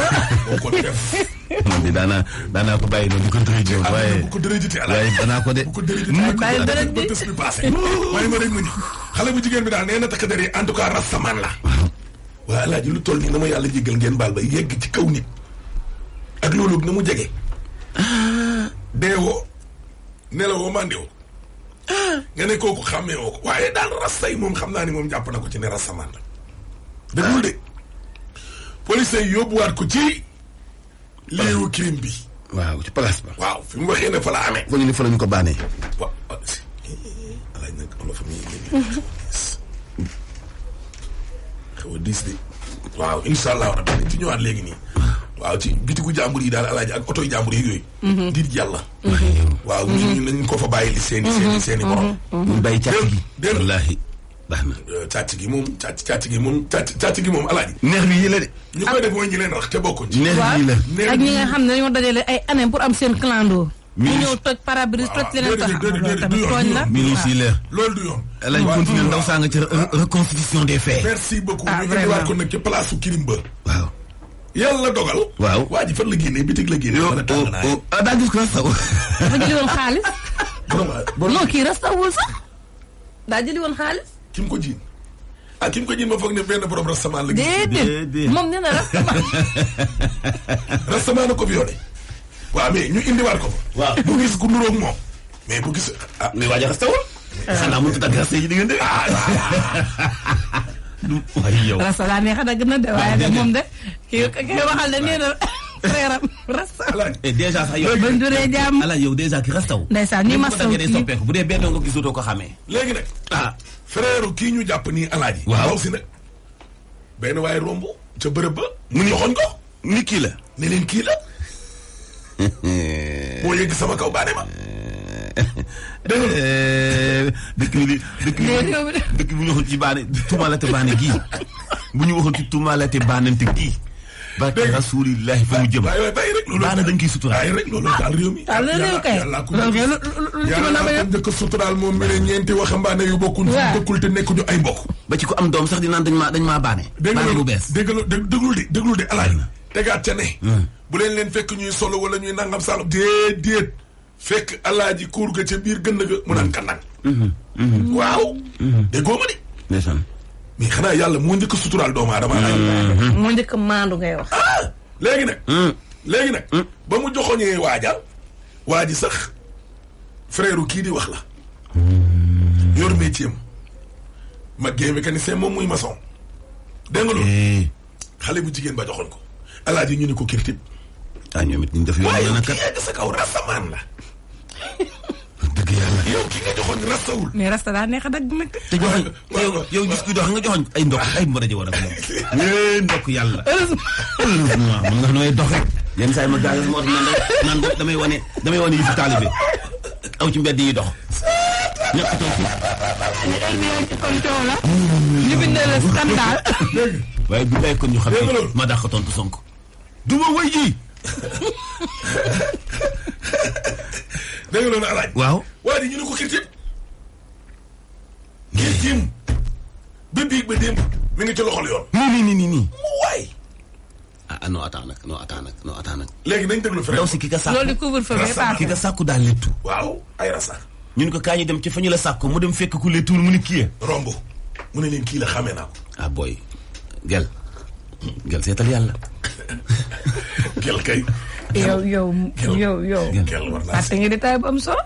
moo ko def. man de daanaa ko bàyyi noonu bu ko dërëjee waaye bu ko dërëjee waaye danaa ko de. bu ko dërëjee bàyyi dërëj bi bés bi passé. waaye ma rek ma ni xale bu jigéen bi daal nee na takk der yi en tout cas rastaman la. waaye alaaji lu toll nii na ma yàlla jéggal ngeen baal ba yegg ci kaw nit. ak loolu na mu jege. deewoo nelawoo mandewoo. nga ne kooku xàmmee woo ko waaye daal rasta yi moom xam naa ni moom jàpp na ko ci ne rastaman la. dëggul de. police yi yóbbuwaat ko ci. léewu crime bi. waaw ci place ba. waaw fi mu waxee ne fa la amee. fa ñu ne fa la ñu ko baanee. waaw alaaj nag am na fa muy xaw a diis de. waaw incha allah rabbi nañ ci ñëwaat léegi nii. waaw ci bitigu jàmbur yi daal alaaji ak oto yi jàmbur yi yooyu. ngir yàlla. waaw ñu nañ ko fa bàyyi li seeni borom. ñu bàyyi càcc gi. wallaahi baax na. càcc gi moom alaaji. neex bi yi la de. ñu koy def mooy ñi leen rax te bokkuñ ci. neex bi la. ak ñi nga xam ne dañoo dajale ay années pour am seen clando. ñu ñëw toj pare-brise toj leneen tax loolu tamit tooñ la. ministre yi la. loolu du yoon. lañ continuer ndaw saa nga ci reconstitution des faits. merci beaucoup. ñu indiwaat ko nag ci place su kirim ba. waaw. yàlla dogal. waaw waa ji fan la génnee bitig la génnee. daa gis ko rastaw. dafa jëli woon xaalis. non kii rastawul sax. daa jëli woon xaalis. ki mu ko jiin. ki mu ko jiin ma foog ne benn borom rastaman la. déedéet moom nee na rastaman. rastaman na ko violé. waaw mais ñu indiwaat ko fa. waaw bu gis ku nuróog moom. mais bu gis mais waa ji rastawul. xanaa mënut a dagg rasta yi diggante. waaye yow. rasta daa neex a dagg na de waaye de moom de kii waxal de nee na frère am rasta. déjà sax yow. ba nduree jàmm. ala yow déjà ki rastaw. ndeysaan ni ma saw kii soppeeku bu dee benn nga gisutoo ko xamee. léegi nag. frère kii ñu jàpp nii alaaji. waaw si nag. benn waaye romb ca bërëb ba. mu ñoxoñ ko. ni kii la. ne leen kii la. boo yegg sama kaw baane ma. dégg nga. dëkk bi bu ñu waxoon ci baane tuumaalate baane gii bu ñu waxoon ci tuumaalate baanante gii. barke rasulillahi fa mu jëm. bàyyi rek loolu baana dañ koy suturaal. bàyyi rek loolu taal réew mi. taal réew kay yàlla ko njëkk a suturaal moom mi ne ñeenti waxambaane yu bokkul. dëkkul te nekkuñu ay mbokk. ba ci ko am doom sax di naan dañ maa baane. baane bu bees déglul de alaaj tegaat ca ne. bu leen fekk ñuy solo wala ñuy nangam salo déedéet fekk alaaji kuur ga ca biir gën ga mu naan kanang. waaw. déggoo ma de. ndeysaan. mais xanaa yàlla moo njëkk a suturaal doomu aadama. moo njëkk a maandu ngay wax. léegi nag. ba mu joxoñee waa ji sax frère kii di wax la. yor métier am. ma géey mécanicien moom muy maçon. dégg nga loolu. xale bu jigéen ba joxoñ ko. alaaji ñu ni ko kirtib. ñoom it ñu def yoon la nag kat. waaye sa kaw rastamaan la. dëgg yàlla. yow ki nga joxoñ rastawul. mais rasta daa neex a dagg nag. te joxoñ yow gis kuy dox nga joxoñ ay ndokk ay mbaraje war a ko moom. ndokk yàlla. heureusement mën nga nooy dox rek. yenn saa yi ma gaagal moo tax naan damay wane yi fi taalibe aw ci mbedd yi dox. ñëpp toog fi. kon coow la. ñu bindee la scandale. waaye bi lay kon ñu xam ne ma dàq tontu Sonko. du ma wëy ji. dégg nga loolu alaaj. waaw. waa ñu ne ko kirtim. kirtim. ba biig ba démb mi ngi ci loxol yoon. nii. waay. non attends nag. léegi nañ déglu frère. ndaw si ki ka sàkku. loolu couvre-feu bi passé. ki ka sàkku daal lettu. waaw ay rasa. ñu ne ko kaa ñu dem ci fa ñu la sàkku mu dem fekk ku lettuwul mu ne kii romb mu ne leen kii la xamee naa ko. ah booy. gel seetal yàlla. gel kay. yow. gel war naa parce que nga détail bu am solo.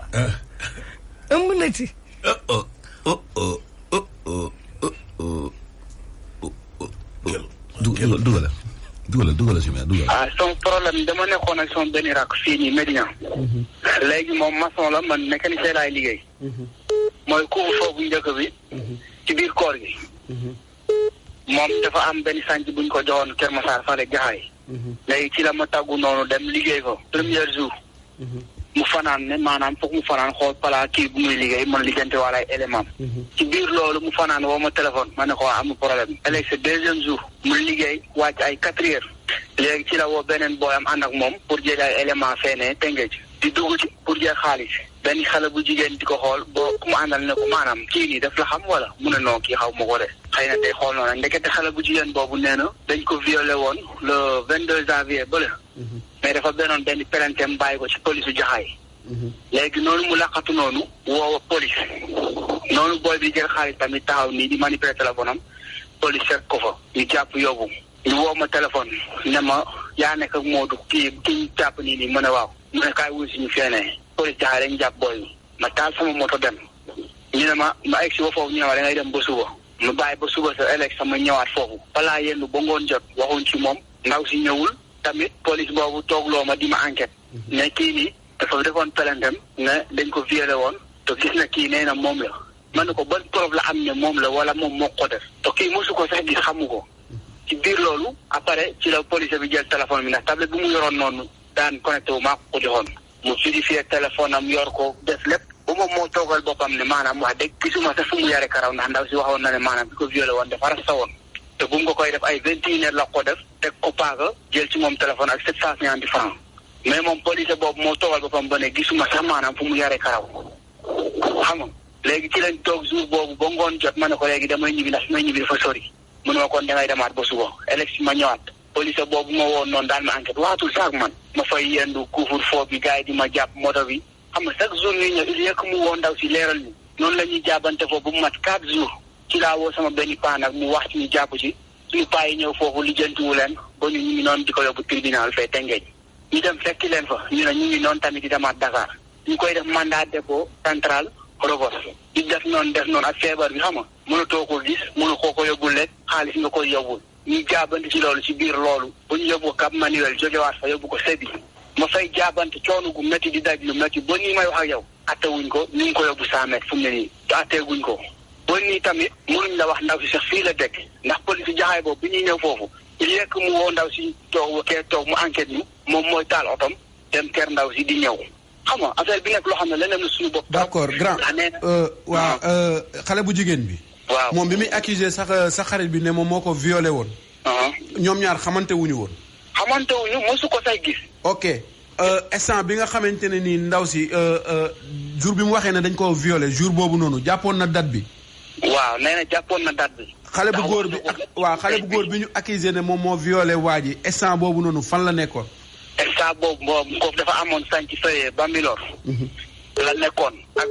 ëmb na ci. dugal si mais dugal. son problème dama nekkoon ak son benn rakk fii nii Médina. léegi moom maçon la man mécanicien laay liggéey. mooy couvre-feu bu njëkk bi. ci biir koor gi. moom dafa am benn sànc buñ ko joxoon Kër Massar fale jaxaay. léegi ci la ma tàggu noonu dem liggéey ko premier jour. mu fanaan ne maanaam foog mu fanaan xool pala kii bu muy liggéey man liggéeyante wala ay élément ci biir loolu mu fanaan woo ma téléphone ma ne ko amul problème. léegi c'est deuxième jour mu liggéey wàcc ay 4 heures. léegi ci la woo beneen booyam ànd ak moom pour jël ay élément feenee tëngee ci di dugg ci pour jël xaalis benn xale bu jigéen di ko xool boo ku mu àndal ne ko maanaam kii nii daf la xam wala mu ne non kii xaw ma ko de xëy na day xool noonu ndekete xale bu jigéen boobu nee na dañ ko violé woon le 22 janvier bële. mais dafa benoon benn pelanteem bàyyi ko ci police u Jaxaay. léegi noonu mu laqatu noonu woowa police noonu booy bi jël xaalis tamit taxaw nii di manipuler téléphone am police fekk ko fa ñu jàpp yóbbu ñu woo ma téléphone ne ma yaa nekk ak Modou kii ñu jàpp nii mu ne waaw mu ne kaay wuy suñu feenee police Jaxaay dañu jàpp booy bi ma taal sama moto dem ñu ne ma egg si ba foofu ñu ne ma da ngay dem ba suba ma bàyyi ba suba sa ëllëg sama ñëwaat foofu balaa yenn ba ngoon jot waxuñ ci moom ndaw si ñëwul tamit police boobu toogloo ma di ma enquête ne kii nii dafa defoon pelentem ne dañ ko violé woon te gis na kii nee na moom la man ne ko ban preuve la am ne moom la wala moom moo ko def te kii mosu ko sax gis xamu ko ci biir loolu après ci la police bi jël téléphone bi ndax tablette bi mu yoroon noonu daan connecté wu maa ko joxoon mu vérifié téléphone am yor ko def lépp bu moom moo toogal boppam ne maanaam wax dëgg gisuma sax fu mu yare karaw ndax ndaw si waxoon na ne maanaam bi ko violé woon dafa rasta woon te bu mu ko koy def ay 21 heures la ko def teg ko paaka jël ci moom téléphone ak 750 francs mais moom police boobu moo toogal boppam ba ne gisuma sax maanaam fu mu yare karaw xam nga léegi ci lañ toog jour boobu ba ngoon jot ma ne ko léegi damay ñibbi ndax fi may ñibbi dafa sori mu ne ma kon dangay demaat ba suba élection ma ñëwaat police boobu ma woon noonu daal ma enquête waatul sax man ma fay yendu couvre-feu bi gars yi di ma jàpp moto bi xam nga chaque jour ñuy ñëw il y mu woo ndaw si leeral ni noonu la ñuy jàppante foofu bu mu mat 4 jours ci laa woo sama benn paa nag mu wax ci ñu jàpp ci suñu paa yi ñëw foofu lijjantiwu leen ba ñu ngi noonu di ko yóbbu tribunal fee Tëngéej ñu dem fekki leen fa ñu ne ñu ngi noonu tamit di demaat Dakar ñu koy def mandat dépôt central Rebeuss di def noonu ak feebar bi xam nga mënatoo ko gis mënu ko yóbbul lekk xaalis nga koy yóbbul ñu jaabante ci loolu ci biir loolu bu ñu yóbbu ko Cap Manuel jógewaat fa yóbbu ko Sébi ma fay jaabante coono gu métti di daj lu métti ba nii may wax ak yow attewuñ ko ñu ngi ko yóbbu 100 mètres fu mu ne nii te atteeguñ ko ba nii tamit mënuñ la wax ndaw si sax fii la dëkk ndax police Jaxaay boobu bi ñuy ñëw foofu il y a que mu woo ndaw si toog mu enquête ñu moom mooy taal otom dem kër ndaw si di ñëw xam nga affaire bi nekk loo xam ne leneen la suñu bopp. d'accord grand waa xale bu jigéen bi. waaw moom bi muy accusé sa xarit bi ne moom moo ko violé woon. ñoom ñaar xamante wuñu woon. xamante wuñu mosu ko say gis. ok instant bi nga xamante ne nii ndaw si jour bi mu waxee ne dañ koo violé jour boobu noonu jàppoon na date bi. waaw nee na jàppoon na date bi. xale bu góor bi xale bu góor bi ñu accusé ne moom moo violé waa ji instant boobu noonu fan la nekkoon. instant boobu moom kooku dafa amoon sànc fële Bambilor. la nekkoon ak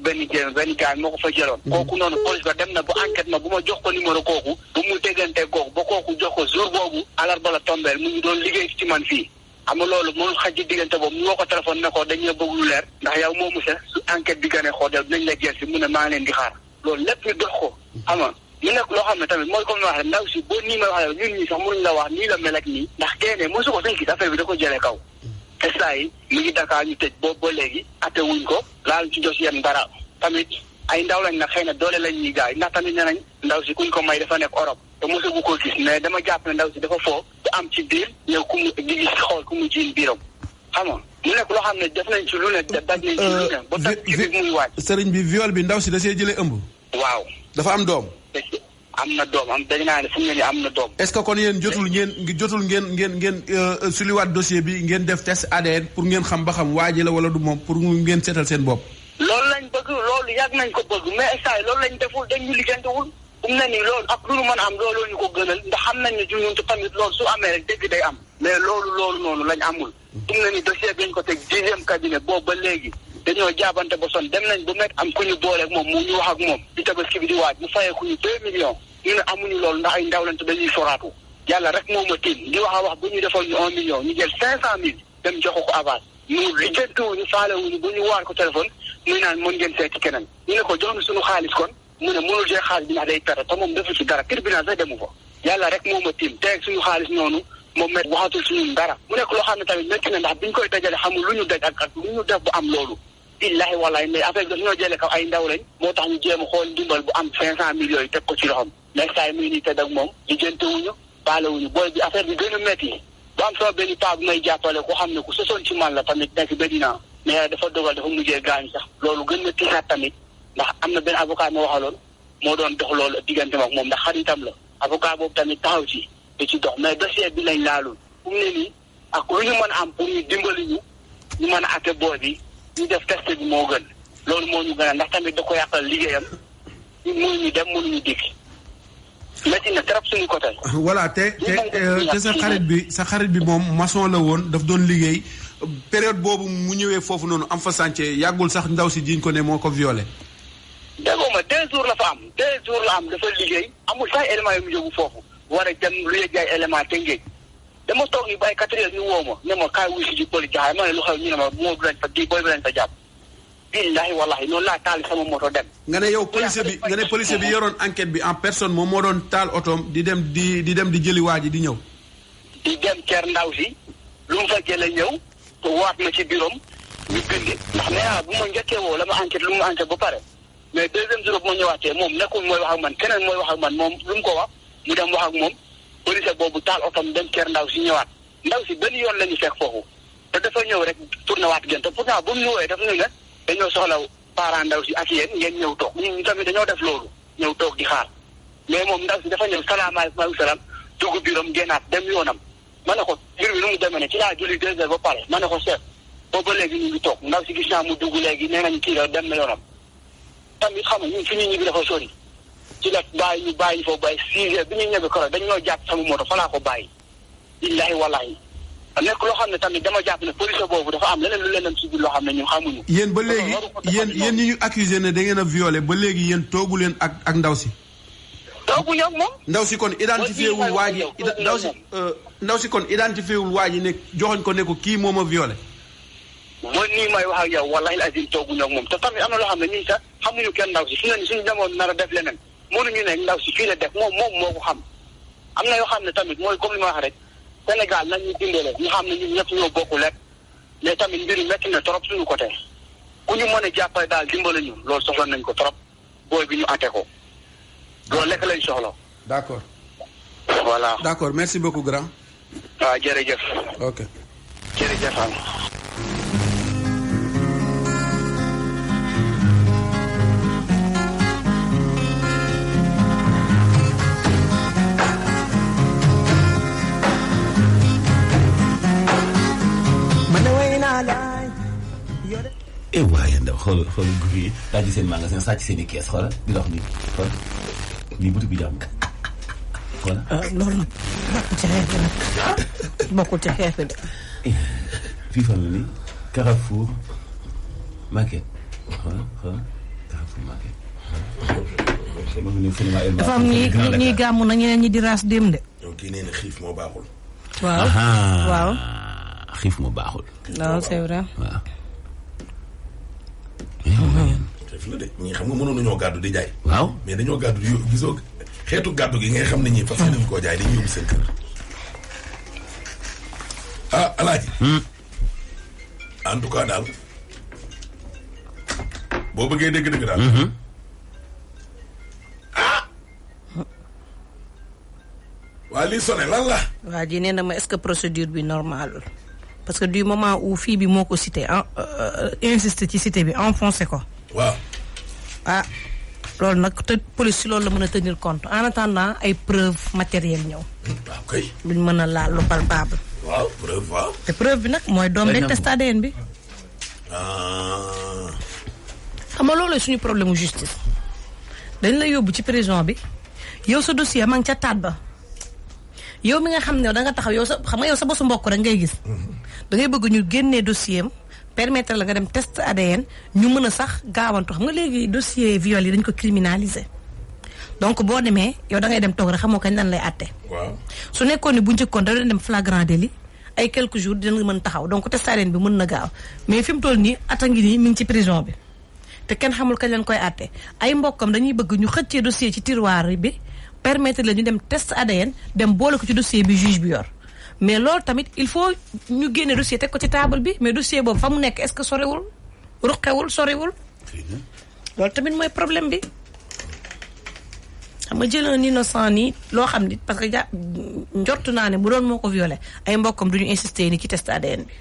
benn gars moo ko fa jëloon. kooku noonu police ba dem na ba enquête ma bu ma jox ko numéro kooku. bu mu déggante kooku ba kooku jox ko jour boobu. alarba la tombeel mu ngi doon liggéey ci man fii. xam nga loolu mënul xaj ci diggante boobu mu woo ko téléphone ne ko dañu la bëgg lu leer. ndax yow moomu sax su enquête bi gën a xool dinañ la jël si mu ne maa leen di xaar. loolu lépp ñu dox ko xam nga mu nekk loo xam ne tamit mooy comme ni ma waxee ndaw si boo nii may wax yow ñun ñi sax mënuñ la wax nii la mel ak nii ndax génne mosu ko sañ gis affaire bi da ko jëlee kaw instant yi mu ngi Dakar ñu tëj boobu ba léegi atte wuñ ko laal ci jos yenn dara tamit ay ndaw lañ nag xëy na doole lañ ñuy gaay ndax tamit nee nañ ndaw si kuñ ko may dafa nekk Europe te mosagu ko gis mais dama jàpp ne ndaw si dafa foo bu am ci biir ñëw ku mu di gis xool ku mu jiin biiram xam nga mu nekk loo xam ne def nañ ci lu ne daj nañ ci lu ne ba tax ci biir muy waaj sëriñ bi viol bi ndaw si da see jëlee ëmb waaw dafa am doom am na doom dañ naa ne fu mu ne nii am na doom. est-ce que kon yéen jotul ngeen suliwaat dossier bi ngeen def test ADN pour ngeen xam ba xam waa ji la wala du moom pour ngeen seetal seen bopp. loolu lañ bëgg loolu yàgg nañ ko bëgg mais instant loolu lañ deful dañ ñu liggéeyantewul fu mu ne nii loolu ak lu nu mën a am looloo ñu ko gënal ndax xam nañ ne ñun tamit loolu su amee rek dégg day am mais loolu noonu lañ amul fu mu ne nii dossier bi ñu ko teg 10e cabinet boobu ba léegi dañoo jaabante ba son dem nañ bu met am ku ñu booleeg moom mu ñu wax ak moom di tabaski bi di waaj mu fayee ku ñu 2 millions ñu ne amuñu loolu ndax ay ndaw lañ te dañuy foraatu yàlla rek moo ma tiim di wax a wax bu ñu defoon ñu 1 million ñu jël 500 000 dem jox ko avance ñu lijjantiwuñu faalewuñu bu ñu waar ko téléphone muy naan mën ngeen seeti keneen ñu ne ko jox ñu suñu xaalis kon mu ne mënul jee xaalis bi ndax day perte te moom defu ci dara tribunal sax demu fa yàlla rek moo ma tiim teeg suñu xaalis noonu moom met waxatul suñu dara mu nekk loo xam ne tamit métti na ndax biñ koy dajale xamul lu ñu daj ak lu ñu def bu am loolu billahi wallahi mais affaire bi dañoo jëlee kaw ay ndaw lañ moo tax ñu jéem a xool ndimbal bu am 500 millions yi teg ko ci loxom mais saa yi muy nii tedd ak moom lijjantewuñu baalewuñu booy bi affaire bi gën a métti bu am sama benn paa bu may jàppale ko xam ne ku sosoon ci man la tamit nekk Medina mais dafa dogal dafa mujjee gaañ sax loolu gën na tiisaat tamit ndax am na benn avocat ma waxaloon moo doon dox loolu diggante ak moom ndax xaritam la avocat boobu tamit taxaw ci di ci dox mais dossier bi lañ laalul fu mu ne nii ak lu ñu mën a am pour ñu dimbali ñu mën a atte booy bi ñu def test bi moo gën loolu moo ñu gën a ndax tamit da ko yàqal liggéeyam mënuñu dem mënuñu dikk métti na trop suñu côté. voilà te sa xarit bi moom maçon la woon daf doon liggéey période boobu mu ñëwee foofu noonu am fa chantier yàggul sax ndaw si jiñ ko ne moo ko violé. déggoo ma 2 jours la fa am 2 jours la am dafa liggéey amul sax élément yu mu yóbbu foofu war a dem lu yëg ay élément te ngéej dama toog yi ba ay 4 heures ñu woo ma ne ma kaay wuy si ji poli jaxaay ma ne lu xew ñu ne ma moo du lañ fa kii booy bi lañ fa jàpp billahi wallahi noonu laa taal sama moto dem nga ne yow policier bi yoroon enquête bi en personne moom moo doon taal otoom di dem di jëli waa ji di ñëw di dem cer ndaw si lu mu fa jële ñëw te waat ma ci biroom ñu bind ndax nee naa bu ma njëkkee woo la ma enquête lu mu enquête ba pare mais 2e jour bu ma ñëwaatee moom nekkul mooy wax ak man keneen mooy wax ak man moom lu mu ko wax mu dem wax ak moom policier boobu taal otom dem cer ndaw si ñëwaat ndaw si benn yoon la ñu fekk foofu te dafa ñëw rek tourné waat gën te pourtant bu mu ñëwee dafa ñu ne dañoo soxla parent ndaw si ak yéen ngeen ñëw toog ñu tamit dañoo def loolu ñëw toog di xaar mais moom ndaw si dafa ñëw salaamaaleykum salaam dugg biiram génnaat dem yoonam ma ne ko mbir bi nu mu demee ne ci laa julli 2 heures ba pare ma ne ko seet boobu ba léegi ñu ngi toog ndaw si gis naa mu dugg léegi nee nañ kii la dem na yoonam tamit xam nga ñun fi ñu ñibbi dafa sori ci la bàyyi ñu foofu bàyyi 6 heures bi ñuy ñebe koro dañ ñoo jàpp sama moto fa laa ko bàyyi billahi wallahi nekk loo xam ne tamit dama jàpp ne police boobu dafa am leneen lu leneen ci biir loo xam ne ñun xamuñu yéen ba léegi yéen ñi ñu accusé ne da ngeen a violé ba léegi yéen toogu leen ak ndaw si tooguñu ak moom ndaw si kon identifié wul waa ji ndaw si kon identifié wul waa ji ne joxoñ ko ne ko kii moo ma violé mooy nii may wax ak yow wallahi azim tooguñu ak moom te tamit am na loo xam ne ñun sax xamuñu kenn ndaw si fi ne ni suñu demoon nar a def leneen mënuñu ne ndaw si fii la def moom moo ko xam am na yoo xam ne tamit mooy comme li ma wax rek Sénégal nañ ñu dimbale ñu xam ne ñun ñëpp ñoo bokk lekk mais tamit mbir mi métti na trop suñu côté ku ñu mën a jàppale daal dimbale ñu loolu soxla nañ ko trop booy bi ñu ate ko loolu lekk lañ soxla. d'accord. voilà. d'accord merci beaucoup grand. waaw jërëjëf. ok. jërëjëf am. waaye ndaw xool guddi yi daal di seen magasin sàcc seen i kees xoola di dox nii xool lii buti bi jàmm xoola. loolu nag bokkul ci xeex bi nag bokkul ci xeex bi de. fii fan la nii Carrefour Market xoola Carrefour Market. dafa am ñi gàmmu na ñeneen ñi di raas dem de. donc kii nee na xiif moo baaxul. waaw. xiif moo baaxul. non c'est vrai. waaw. xiif la de ñii xam nga mënoon nañoo gàddu di jaay. waaw mais dañoo gàddu di gisoo xeetu gàddu gi ngay xam ne ñii fas yéene koo jaay dañuy yóbbu seen kër. ah alaaji. en tout cas daal boo bëggee dégg-dégg daal. waa lii sonné lan la. waa ji nee na ma est-ce que procédure bi normale parce que du moment où fii bi moo ko cité insiste ci cité bi enfoncé ko. waaw. loolu nag te police si loolu la mën a tenir compte en attendant ay preuves matérielles ñëw. waaw kay. luñ mën a laal lu palpable. waaw preuve waaw. te preuve bi nag mooy doom beeg test ADN bi. xam nga loolu suñu problème mu justice dañ la yóbbu ci prison bi yow sa dossier ma ngi ca taat ba yow mi nga xam ne da nga taxaw yow sa bosu mbokk rek ngay gis da ngay bëgg ñu génnee dossier am permettre la nga dem test ADN ñu mën a sax gaawantu xam nga léegi dossier viol yi dañ ko criminaliser donc boo demee yow da ngay dem toog rek xamoo kañ lan lay àtte. waaw su nekkoon ne bu njëkkoon da doon dem flagrant délit ay quelques jours dina mën taxaw donc test ADN bi mën na gaaw mais fi mu toll nii ata ngi nii mi ngi ci prison bi te kenn xamul kañ lañ koy àtte ay mbokkam dañuy bëgg ñu xëccee dossier ci tiroir bi permettre la ñu dem test ADN dem boole ko ci dossier bi juge bi yor mais loolu tamit il faut ñu génne dossier teg ko ci table bi mais dossier boobu fa mu nekk est-ce que sorewul ruqewul sorewul loolu tamit mooy problème bi. xam nga jël un innocent nii loo xam ni parce que njort naa ne bu doon moo ko violé ay mbokkam duñu insister ni ci test ADN bi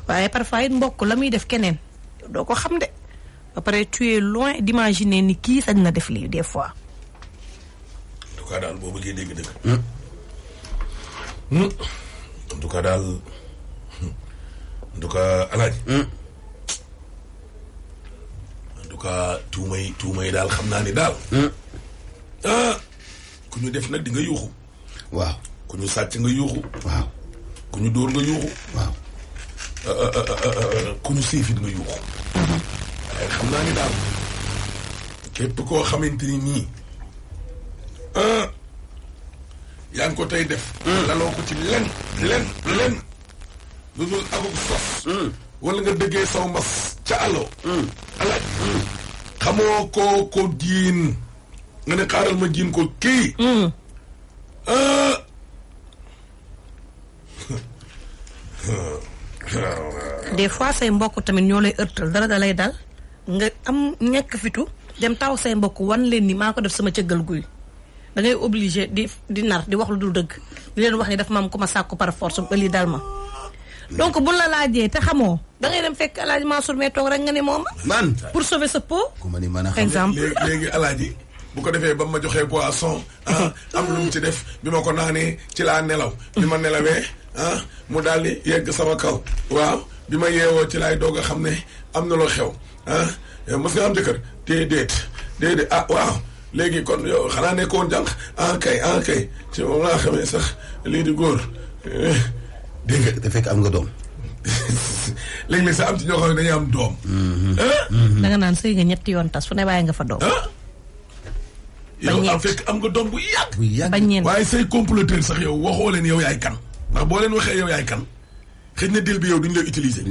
waaye parfois it mbokk la muy def keneen doo ko xam de ba pare tu es loin d'imaginer ni kii sañ na def lii des fois. en tout cas daal boo bëggee dégg-dégg. en tout cas daal en tout cas Alaaji. en tout cas tuumay daal xam naa ni daal. ku ñu def nag di nga yuuxu. waaw ku ñu sàcc nga yuuxu. waaw ku ñu dóor nga yuuxu. waaw ku ñu siifit nga yuuxu. waaye xam naa ni daal képp koo xamante ni nii yaa ngi ko tey def. laloo ko ci len lu dul akuk sos. wala nga dëggee saw mbas ca allo. alaaj xamoo ko diin. nga ne xaaral ma jiin ko kii. des fois say mbokk tamit ñoo lay ërtal dara da lay dal nga am ñekk fitu dem taw say mbokk wan leen ni maa ko def sama cëggal guy da ngay obligé di nar di wax lu dul dëgg di leen wax ni daf ma am ku ma sàkku par force ba lii dal ma. donc buñ la laajee te xamoo da ngay dem fekk Alaaji Mansour mee toog rek nga ne moom. man pour sauver sa peau. ku ma ni mën a xam exemple léegi Alaaji bu ko defee ba ma joxee boisson am lu mu ci def bi ma ko naanee ci laa nelaw bi ma nelawee mu daal di yegg sama kaw waaw bi ma yeewoo ci laay doog a xam ne am na loo xew mos nga am jëkkër déedéet waaw léegi kon yow xanaa nekkoon jànq kay ci moom laa xamee sax lii di góor dégg nga te fekk am nga doom léegi-léeg sax am ci ñoo xam ne dañuy am doom da nga naan sëy nga ñetti yoon tas fu ne bàyyi nga fa doom yow am fekk am nga doom bu yàgg ba ñeent waaye say comploteur sax yow waxoo leen yow yaay kan ndax boo leen waxee yow yaay kan xëy na dil bi yow duñu lay utiliser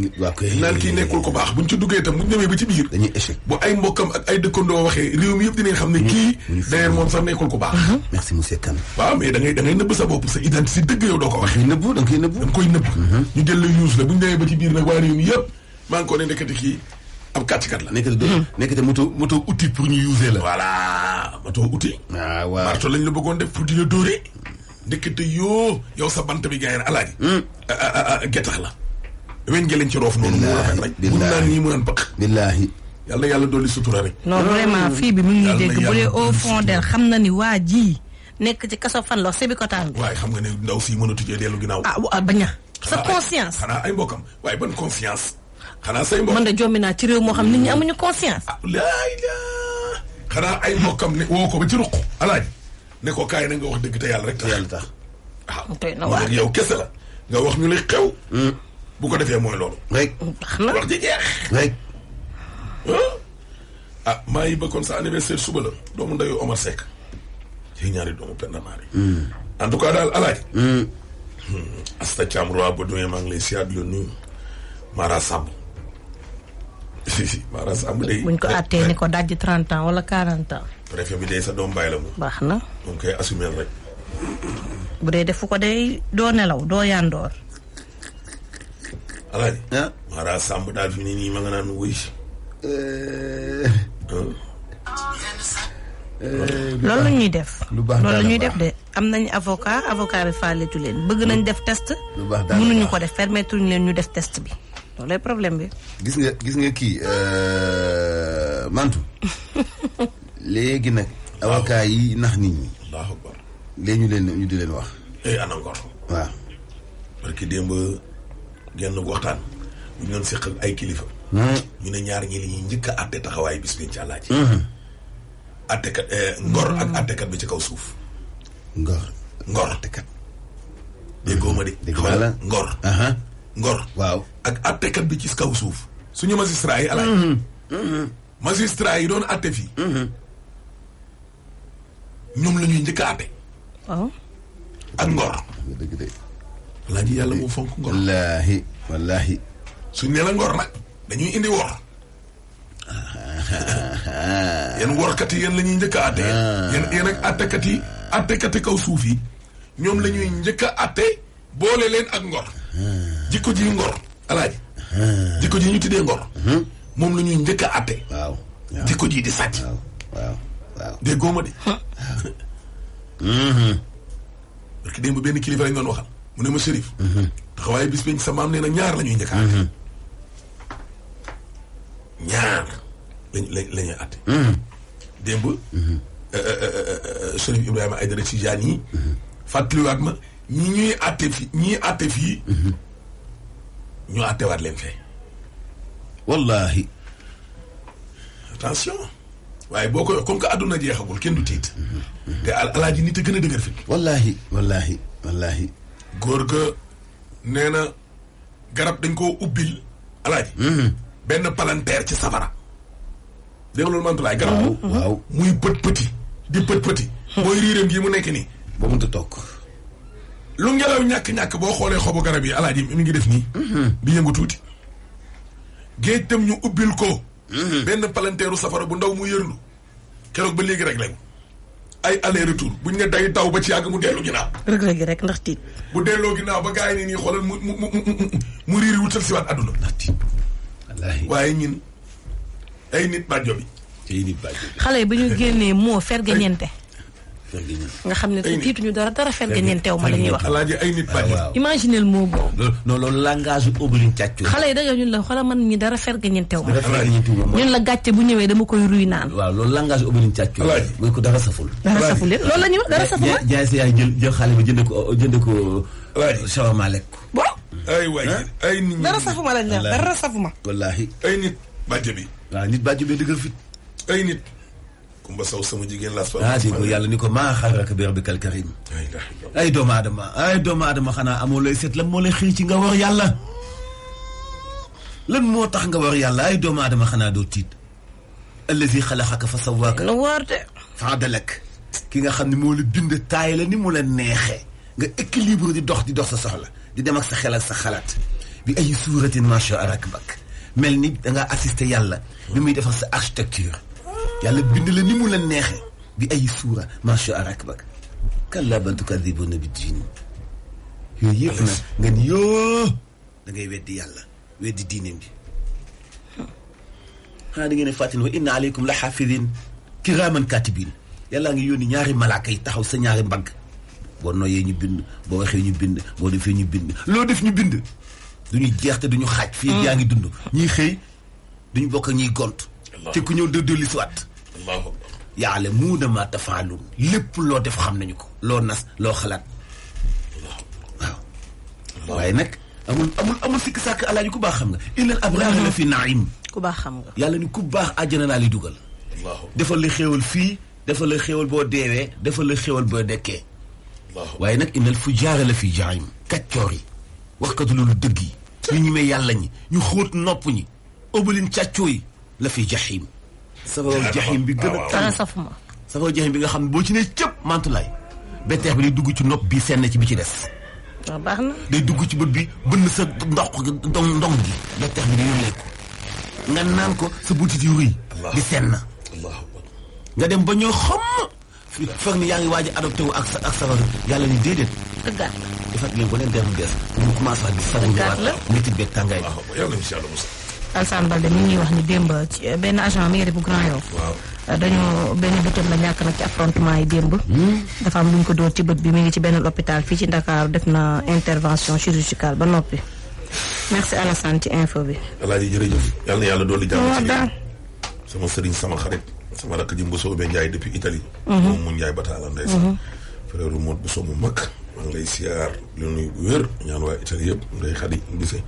naan kii nekkul ko baax buñ ci duggee itam buñ demee ba ci biir dañuy échec bu ay mbokkam ak ay dëkkandoo waxee réew mi yëpp dinañ xam ne kii d'ailleurs moom sax nekkul ko baax merci monsieur Kane waaw mais da ngay nëbb sa bopp sa identité dëgg yow doo ko waxee da nga koy nëbb ñu jël la use la buñ demee ba ci biir nag waa réew mi yëpp maa ngi ko ne nekkati kii am kàccikat la nekkate moto outil pour ñu user la voilà moto outil waaw marto lañ la bëggoon def pour di la dóore ndekete yow sa bant bi gars yi Alaaji gettax la weñ gi lañ ci roof noonu mu rafet rek bu naan nii mu naan pëq billaahi yàlla dolli sutura rek non vraiment fii bi mu ngi dégg bu dee au fond del xam na ni waa ji nekk ci kaso fan la Sébikotane bi waaye xam nga ne ndaw si mën a tujjee dellu ginnaaw baña sa conscience xanaa ay mbokkam waaye ban conscience xanaa say mbokk man de jommi naa ci réew moo xam nit ñi amuñu conscience xanaa ay mbokkam ne woo ko ba ci ruq Alaaji ne ko kaay na nga wax dëgg te yàlla rek tax waaw yow kese la nga wax ñu lay xew bu ko defee mooy loolu rek wax ji jeex rek maa yi bëggoon sa anniversaire suba la doomu ndeyu Omar Seck ci ñaari doomu Penda Mari en tout cas daal Alaaji Asta Thiam roi ba doyee maa ngi lay siyaat la nuyu Mara Samb Mara Samb day buñ ko àttee ni ko dajji 30 ans wala 40 ans préfet bi day sa doom bàyyi la moom baax na moom koy assumer rek bu dee def fu ko day doo nelaw doo yandoor Alaaji Mara Samb daal fi ni nii ma nga naan wuy loolu la ñuy def loolu la ñuy def de am nañ avocat bi faaletu leen bëgg nañ def test mënuñu ko def permettre ñu leen ñu def test bi loolu lay problème bi gis nga kii mantu léegi nag avocat yi nax nit ñi léegi ñu di leen wax ana ngor waaw parce que démb genn waxtaan bu ñu doon seq ak ay kilifa ñu ne ñaar ñi li ñuy njëkk a àtte taxawaay bis bi ci Alaaji attekat ngor ak attekat bi ci kaw suuf. ngor attekat. déggoo ma de. la ngor. ngor. waaw ak attekat bi ci kaw suuf. suñu magistrat yi alaay. magistrat yi doon atte fii. ñoom la ñuy njëkk a atte. waaw. ak ngor. dëgg de. alaaji yàlla moo fonk ngor. wallaahi. suñ ne la ngor nag dañuy indi wor. yéen workat yi yéen la ñuy njëkk a atte. yéen ak attekat yi attekati kaw suuf yi ñoom la ñuy njëkk a atte boole leen ak ngor. jikko ji ngor alaaji. jikko ji ñu tuddee ngor. moom la ñuy njëkk a atte. waaw jikko ji di sàcc. waaw. déggoo ma de. parce que démb benn kilifa lañ doon waxal mu ne ma Chérif. taxawaaye bis bañ sa maam nee na ñaar la ñuy njëkk a atte. ñaar la ñuy atte. démb. Chérif Ibrahima Aïdara Tidiane yi. fàttaliwaat ma ñii atte fii. ñu attewaat leen fee. wallaahi. attention. waaye boo ko comme que àdduna jeexagul kenn du tiit. te alaaji nit a gën a dëgër fit. wallaahi. góor ga nee na garab dañ koo ubbil alaaji. benn palanteer ci safara. dégg nga loolu mantulaay garab. waaw muy pët-pëti. mooy riiram gi mu nekk nii. ba mënut a toog. lu ngelaw ñàkk-ñàkk boo xoolee xobu garab yi alaaji mi ngi def nii. di yëngu tuuti. géej tam ñu ubbil ko. benn palanteeru safara bu ndaw mu yërlu. keroog ba léegi rek lañ. ay aller retour buñ ne day daw ba ci yàgg mu dellu ginnaaw. rëg-rëg rek ndax tiit. bu delloo ginnaaw ba gars yi nii xoolal mu riiri wutal si waat àdduna. ndax tiit. wallaahi. waaye ñun ay nit bàjjo bi. xale yi ba ñu génnee moo fergeñeente. nga xam ne tiituñu dara fergeñeenteew ma la ñuy wax. alaaji ay nit bàjjo. imaginel moo boobu. non loolu langage yu Obeline càccu. xale yi dañoo ñun la xoolal man ñi dara fergeñeentew ma. ñun la gàcce bu ñëwee dama koy ruy naan. waaw loolu langage yu Obeline càccu. mooy ko dara saful. dara saful lépp loolu la ñuy wax dara saful. jaay sa yaay jël xale bi jënd ko. shawarma lekk ko. bon. ay waay ay nit ñi. dara safuma lañ wax dara safuma. wallaahi. ay nit bàjjo bi. waaw nit bàjjo bi dëgër fit. ay nit. Kumba Sow sama jigéen laa. dégg nga yàlla ni ko maa xaraka bi rabbikal karim. ay doomu aadama xanaa amoo lay seet lan moo lay xëy ci nga war yàlla. lan moo tax nga war yàlla ay doomu aadama xanaa doo tiit. allazi xalaxaka fa sawaaka. lu wóorte. fa adalak. ki nga xam ne moo la bind taay la ni mu la neexee. nga équilibre di dox sa soxla. di dem ak sa xel ak sa xalaat. bi ay suuratin maa shaa rakbak. mel ni dangaa assister yàlla. bi muy defar sa architecture. yàlla bind la ni mu la neexee bi ay suura macha allah rakbak kallaa bal tukadibuuna bid-diin yooyu yëpp nag nga ni yoo da ngay weddi yàlla weddi diineem bi xanaa da ngeen ne fàttali wa inna aleykum la xaafidin kiraaman kaatibin yàllaa ngi yónni ñaari malaaka yi taxaw sa ñaari mbagg boo noyyee ñu bind boo waxee ñu bind boo defee ñu bind loo def ñu bind duñu jeex te duñu xaaj fii yaa ngi dund ñiy xëy duñu bokk ak ñiy gont te ku ñëw dellu si waat ya'lamuuna maa taf'aluun lépp loo def xam nañu ko loo nas loo xalaat waaw waaye nag amul sikki sàkk alaaji ku baax xam nga innal abraara la fi na'iim ku baax xam nga yàlla ni ku baax àjjana laa li dugal defal la xéewal fii defal la xéewal boo deewee defal la xéewal boo dekkee waaye nag innal fujjaara la fi jahiim kaccoor yi waxkatu loolu dëgg yi ñu ñimee yàlla ñi ñu xóot nopp ñi Obeline càccoo yi la fi jahiim safara jaxiim bi gën a tàng safara jaxiim bi nga xam ne boo ci ne cëpp mantulaay betteex bi day dugg ci nopp bi senn ci bi ci des waaw baax na day dugg ci bët bi bënn sa ndong gi betteex bi di yónnee ko nga naan ko sa butit yu rëy di senn nga dem ba ñoo xam foog ni yaa ngi waaj a adopté wu ak safara yàlla ni déedéet dëggaat defat leen beneen der bu bees mu commencé waat di sara ñëwaat métti beeg tàngaay Alassane Balde mi ngi ñuy wax ni démb ci benn agent mairie bu Grand Yoff dañoo benn bëtam la ñàkk nag ci affrontement yi démb dafa am lu ñu ko dóor ci bët bi mi ngi ci benn hôpital fii ci Dakar def na intervention chirurgicale ba noppi merci Alassane ci info bi alaaji jërëjëf yàlla na yàlla dolli jàmm ci sama sëriñ sama xarit sama rakk ji Mboso be Ndiaye depuis Italie moom mu Ndiaye bataala ndeysaan frère Modou Bousso mu mag maa ngi lay siyaar li nuyu bu wér ñaan waa Italie yëpp nday xadi gisee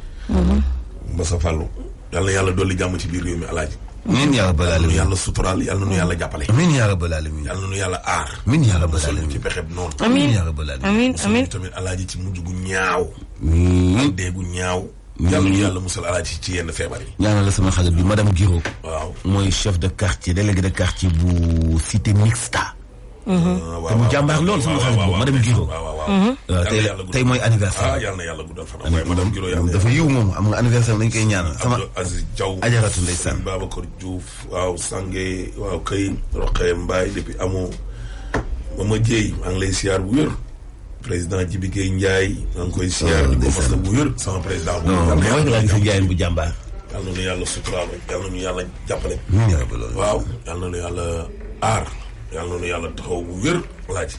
Mbassa Fallou yàlla na yàlla dolli jàmm ci biir réew mi alaaji amiin yaa rabbal aalamiin. yàlla suturaal yàlla nu yàlla jàppale. amiin yaa rabbal aalamiin. yàlla nu yàlla aar. amiin yaa rabbal aalamiin. ci pexeb noonu. amiin yaa rabbal aalamiin. amiin tamit alaaji ci mujj gu ñaaw. ak dee gu ñaaw. yàlla nu yàlla musal alaaji ci yenn feebar yi. ñaanal la sama xarit bi madame Giro. waaw mooy chef de quartier délégué de quartier bu cité mixta. te mu jàmbaar lool sama xarit boobu madame Giro. tey mooy anniversaire. yàlla na yàlla guddal fan. waaye madame Giro yàlla dafa yiw moom am nga anniversaire dañ koy ñaanal. sama Aziz Diaw ajaratu ndeysaan. Babacar Diouf waaw Sange waaw kay Roqe Mbaye depuis amoo Mama Dieye maa ngi lay siyaar bu wér. président Djibi Gueye Ndiaye maa ngi koy siyaar di ko mas bu wér sama président bu mooy laa gis Ndiaye bu jàmbaar. yàlla na nu yàlla suturaal yàlla na nu yàlla jàppale. waaw yàlla na nu yàlla aar yàlla na nu yàlla taxaw bu wér alaaji.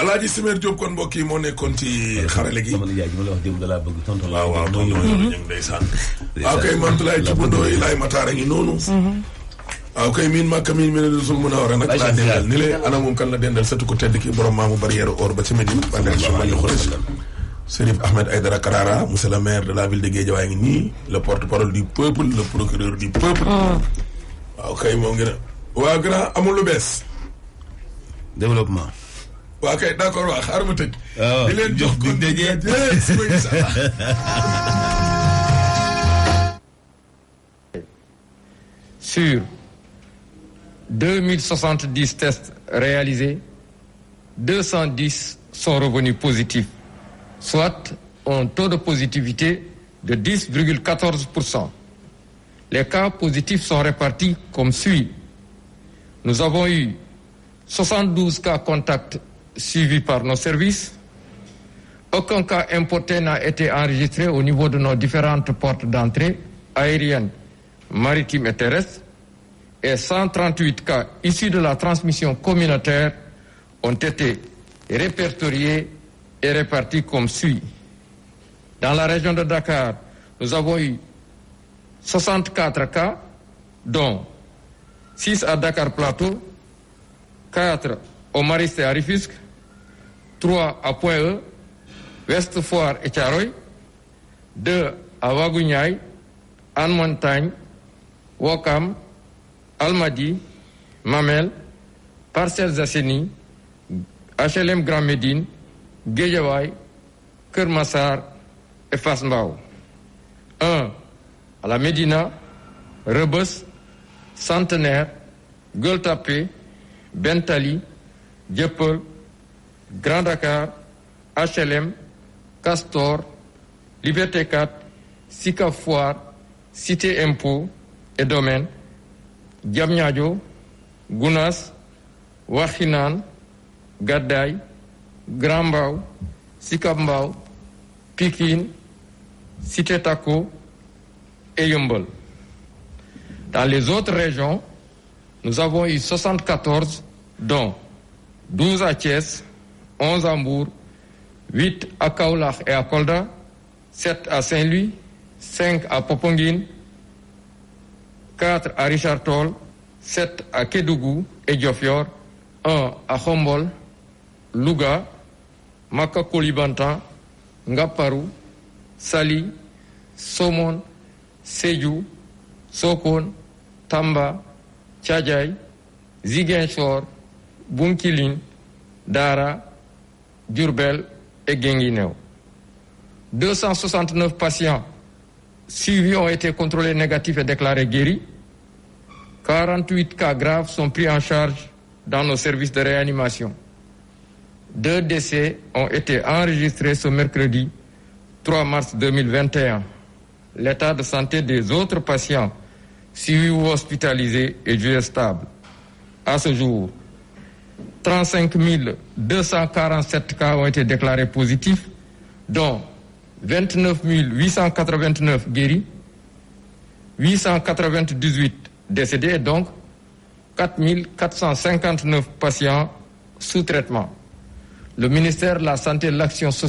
alaaji Simeer Diop kon mbokk yi moo nekkoon ci xarale gi. sama nijaay ji ma la wax démb da laa bëgg tontu la. waaw tontu la ñu ngi ndeysaan. waaw kay Mantulaay Cibundoo Ilaay Mataara ngi noonu. waaw kay miin màkka miin mi ne du sul mën a war a nag laa dendal ni le ana moom kan la dendal sëtu ko tedd ki borom maamu barrière or ba ci Médine bandel su mali Khourech Serif Ahmed Aïdara Karara monsieur le maire de la ville de Guédiawaye ngi nii le porte-parole du peuple le procureur du peuple waaw kay moom ngi ne waa grand amul lu bees développement waa kay d'accord waa xaar ma tëj di leen jox ko dégee sur 2070 tests réalisés, 210 sont revenus positifs, soit un taux de positivité de 10,14%. Les cas positifs sont répartis comme suit. Nous avons eu 72 cas contacts suivis par nos services. Aucun cas importé n'a été enregistré au niveau de nos différentes portes d'entrée aériennes, maritimes et terrestres. Et 138 cas issus de la transmission communautaire ont été répertoriés et répartis comme suit. Dans la région de Dakar, nous avons eu 64 cas, dont 6 à Dakar Plateau, 4 au Mariste et à Rufisque, 3 à Point-E, Ouest Foire et Thiaroye, 2 à Waguñaay, Hann Montagne, Ouakam, Almadies, Mamelles, Parcelles Assainies, HLM Grand Médine, Guédiawaye, Keur Massar et Fass Mbao. 1 à la Médina, Rebeuss, Centenaire, Gueule Tapée, Bentali, Dieuppeul, Grand Dakar, HLM, Castor, Liberté 4, Sicap Foire, Cité Impôts et Domaines, Diamniadio, Gounass, Wakhinane, Gadaye, Grand Mbao, Sicap Mbao, Pikine, Cité Tako et Yeumbeul. Dans les autres régions, nous avons eu 74, dont 12 à Thiès, 11 à Mbour, 8 à Kaolack et à Kolda, 7 à Saint-Louis, 5 à Popenguine, 4 à Richard Toll, 7 à Kédougou et Diofior, 1 à Khombol, Louga, Maka Koulibantang, Ngaparou, Saly, Somone, Sédhiou, Sokone, Tamba, Thiadiaye, Ziguinchor, Bounkiling, Dara, Diourbel et Guinguinéo. 269 patients suivis ont été contrôlés négatifs et déclarés guéris. 48 cas graves sont pris en charge dans nos services de réanimation. 2 décès ont été enregistrés ce mercredi 3 mars 2021. L'état de santé des autres patients suivis ou hospitalisés est jugé stable. À ce jour, 35 247 cas ont été déclarés positifs, dont 29 889 guéris, 898 décédés et donc 4 459 patients sous traitement. Le ministère de la Santé et de l'Action sociale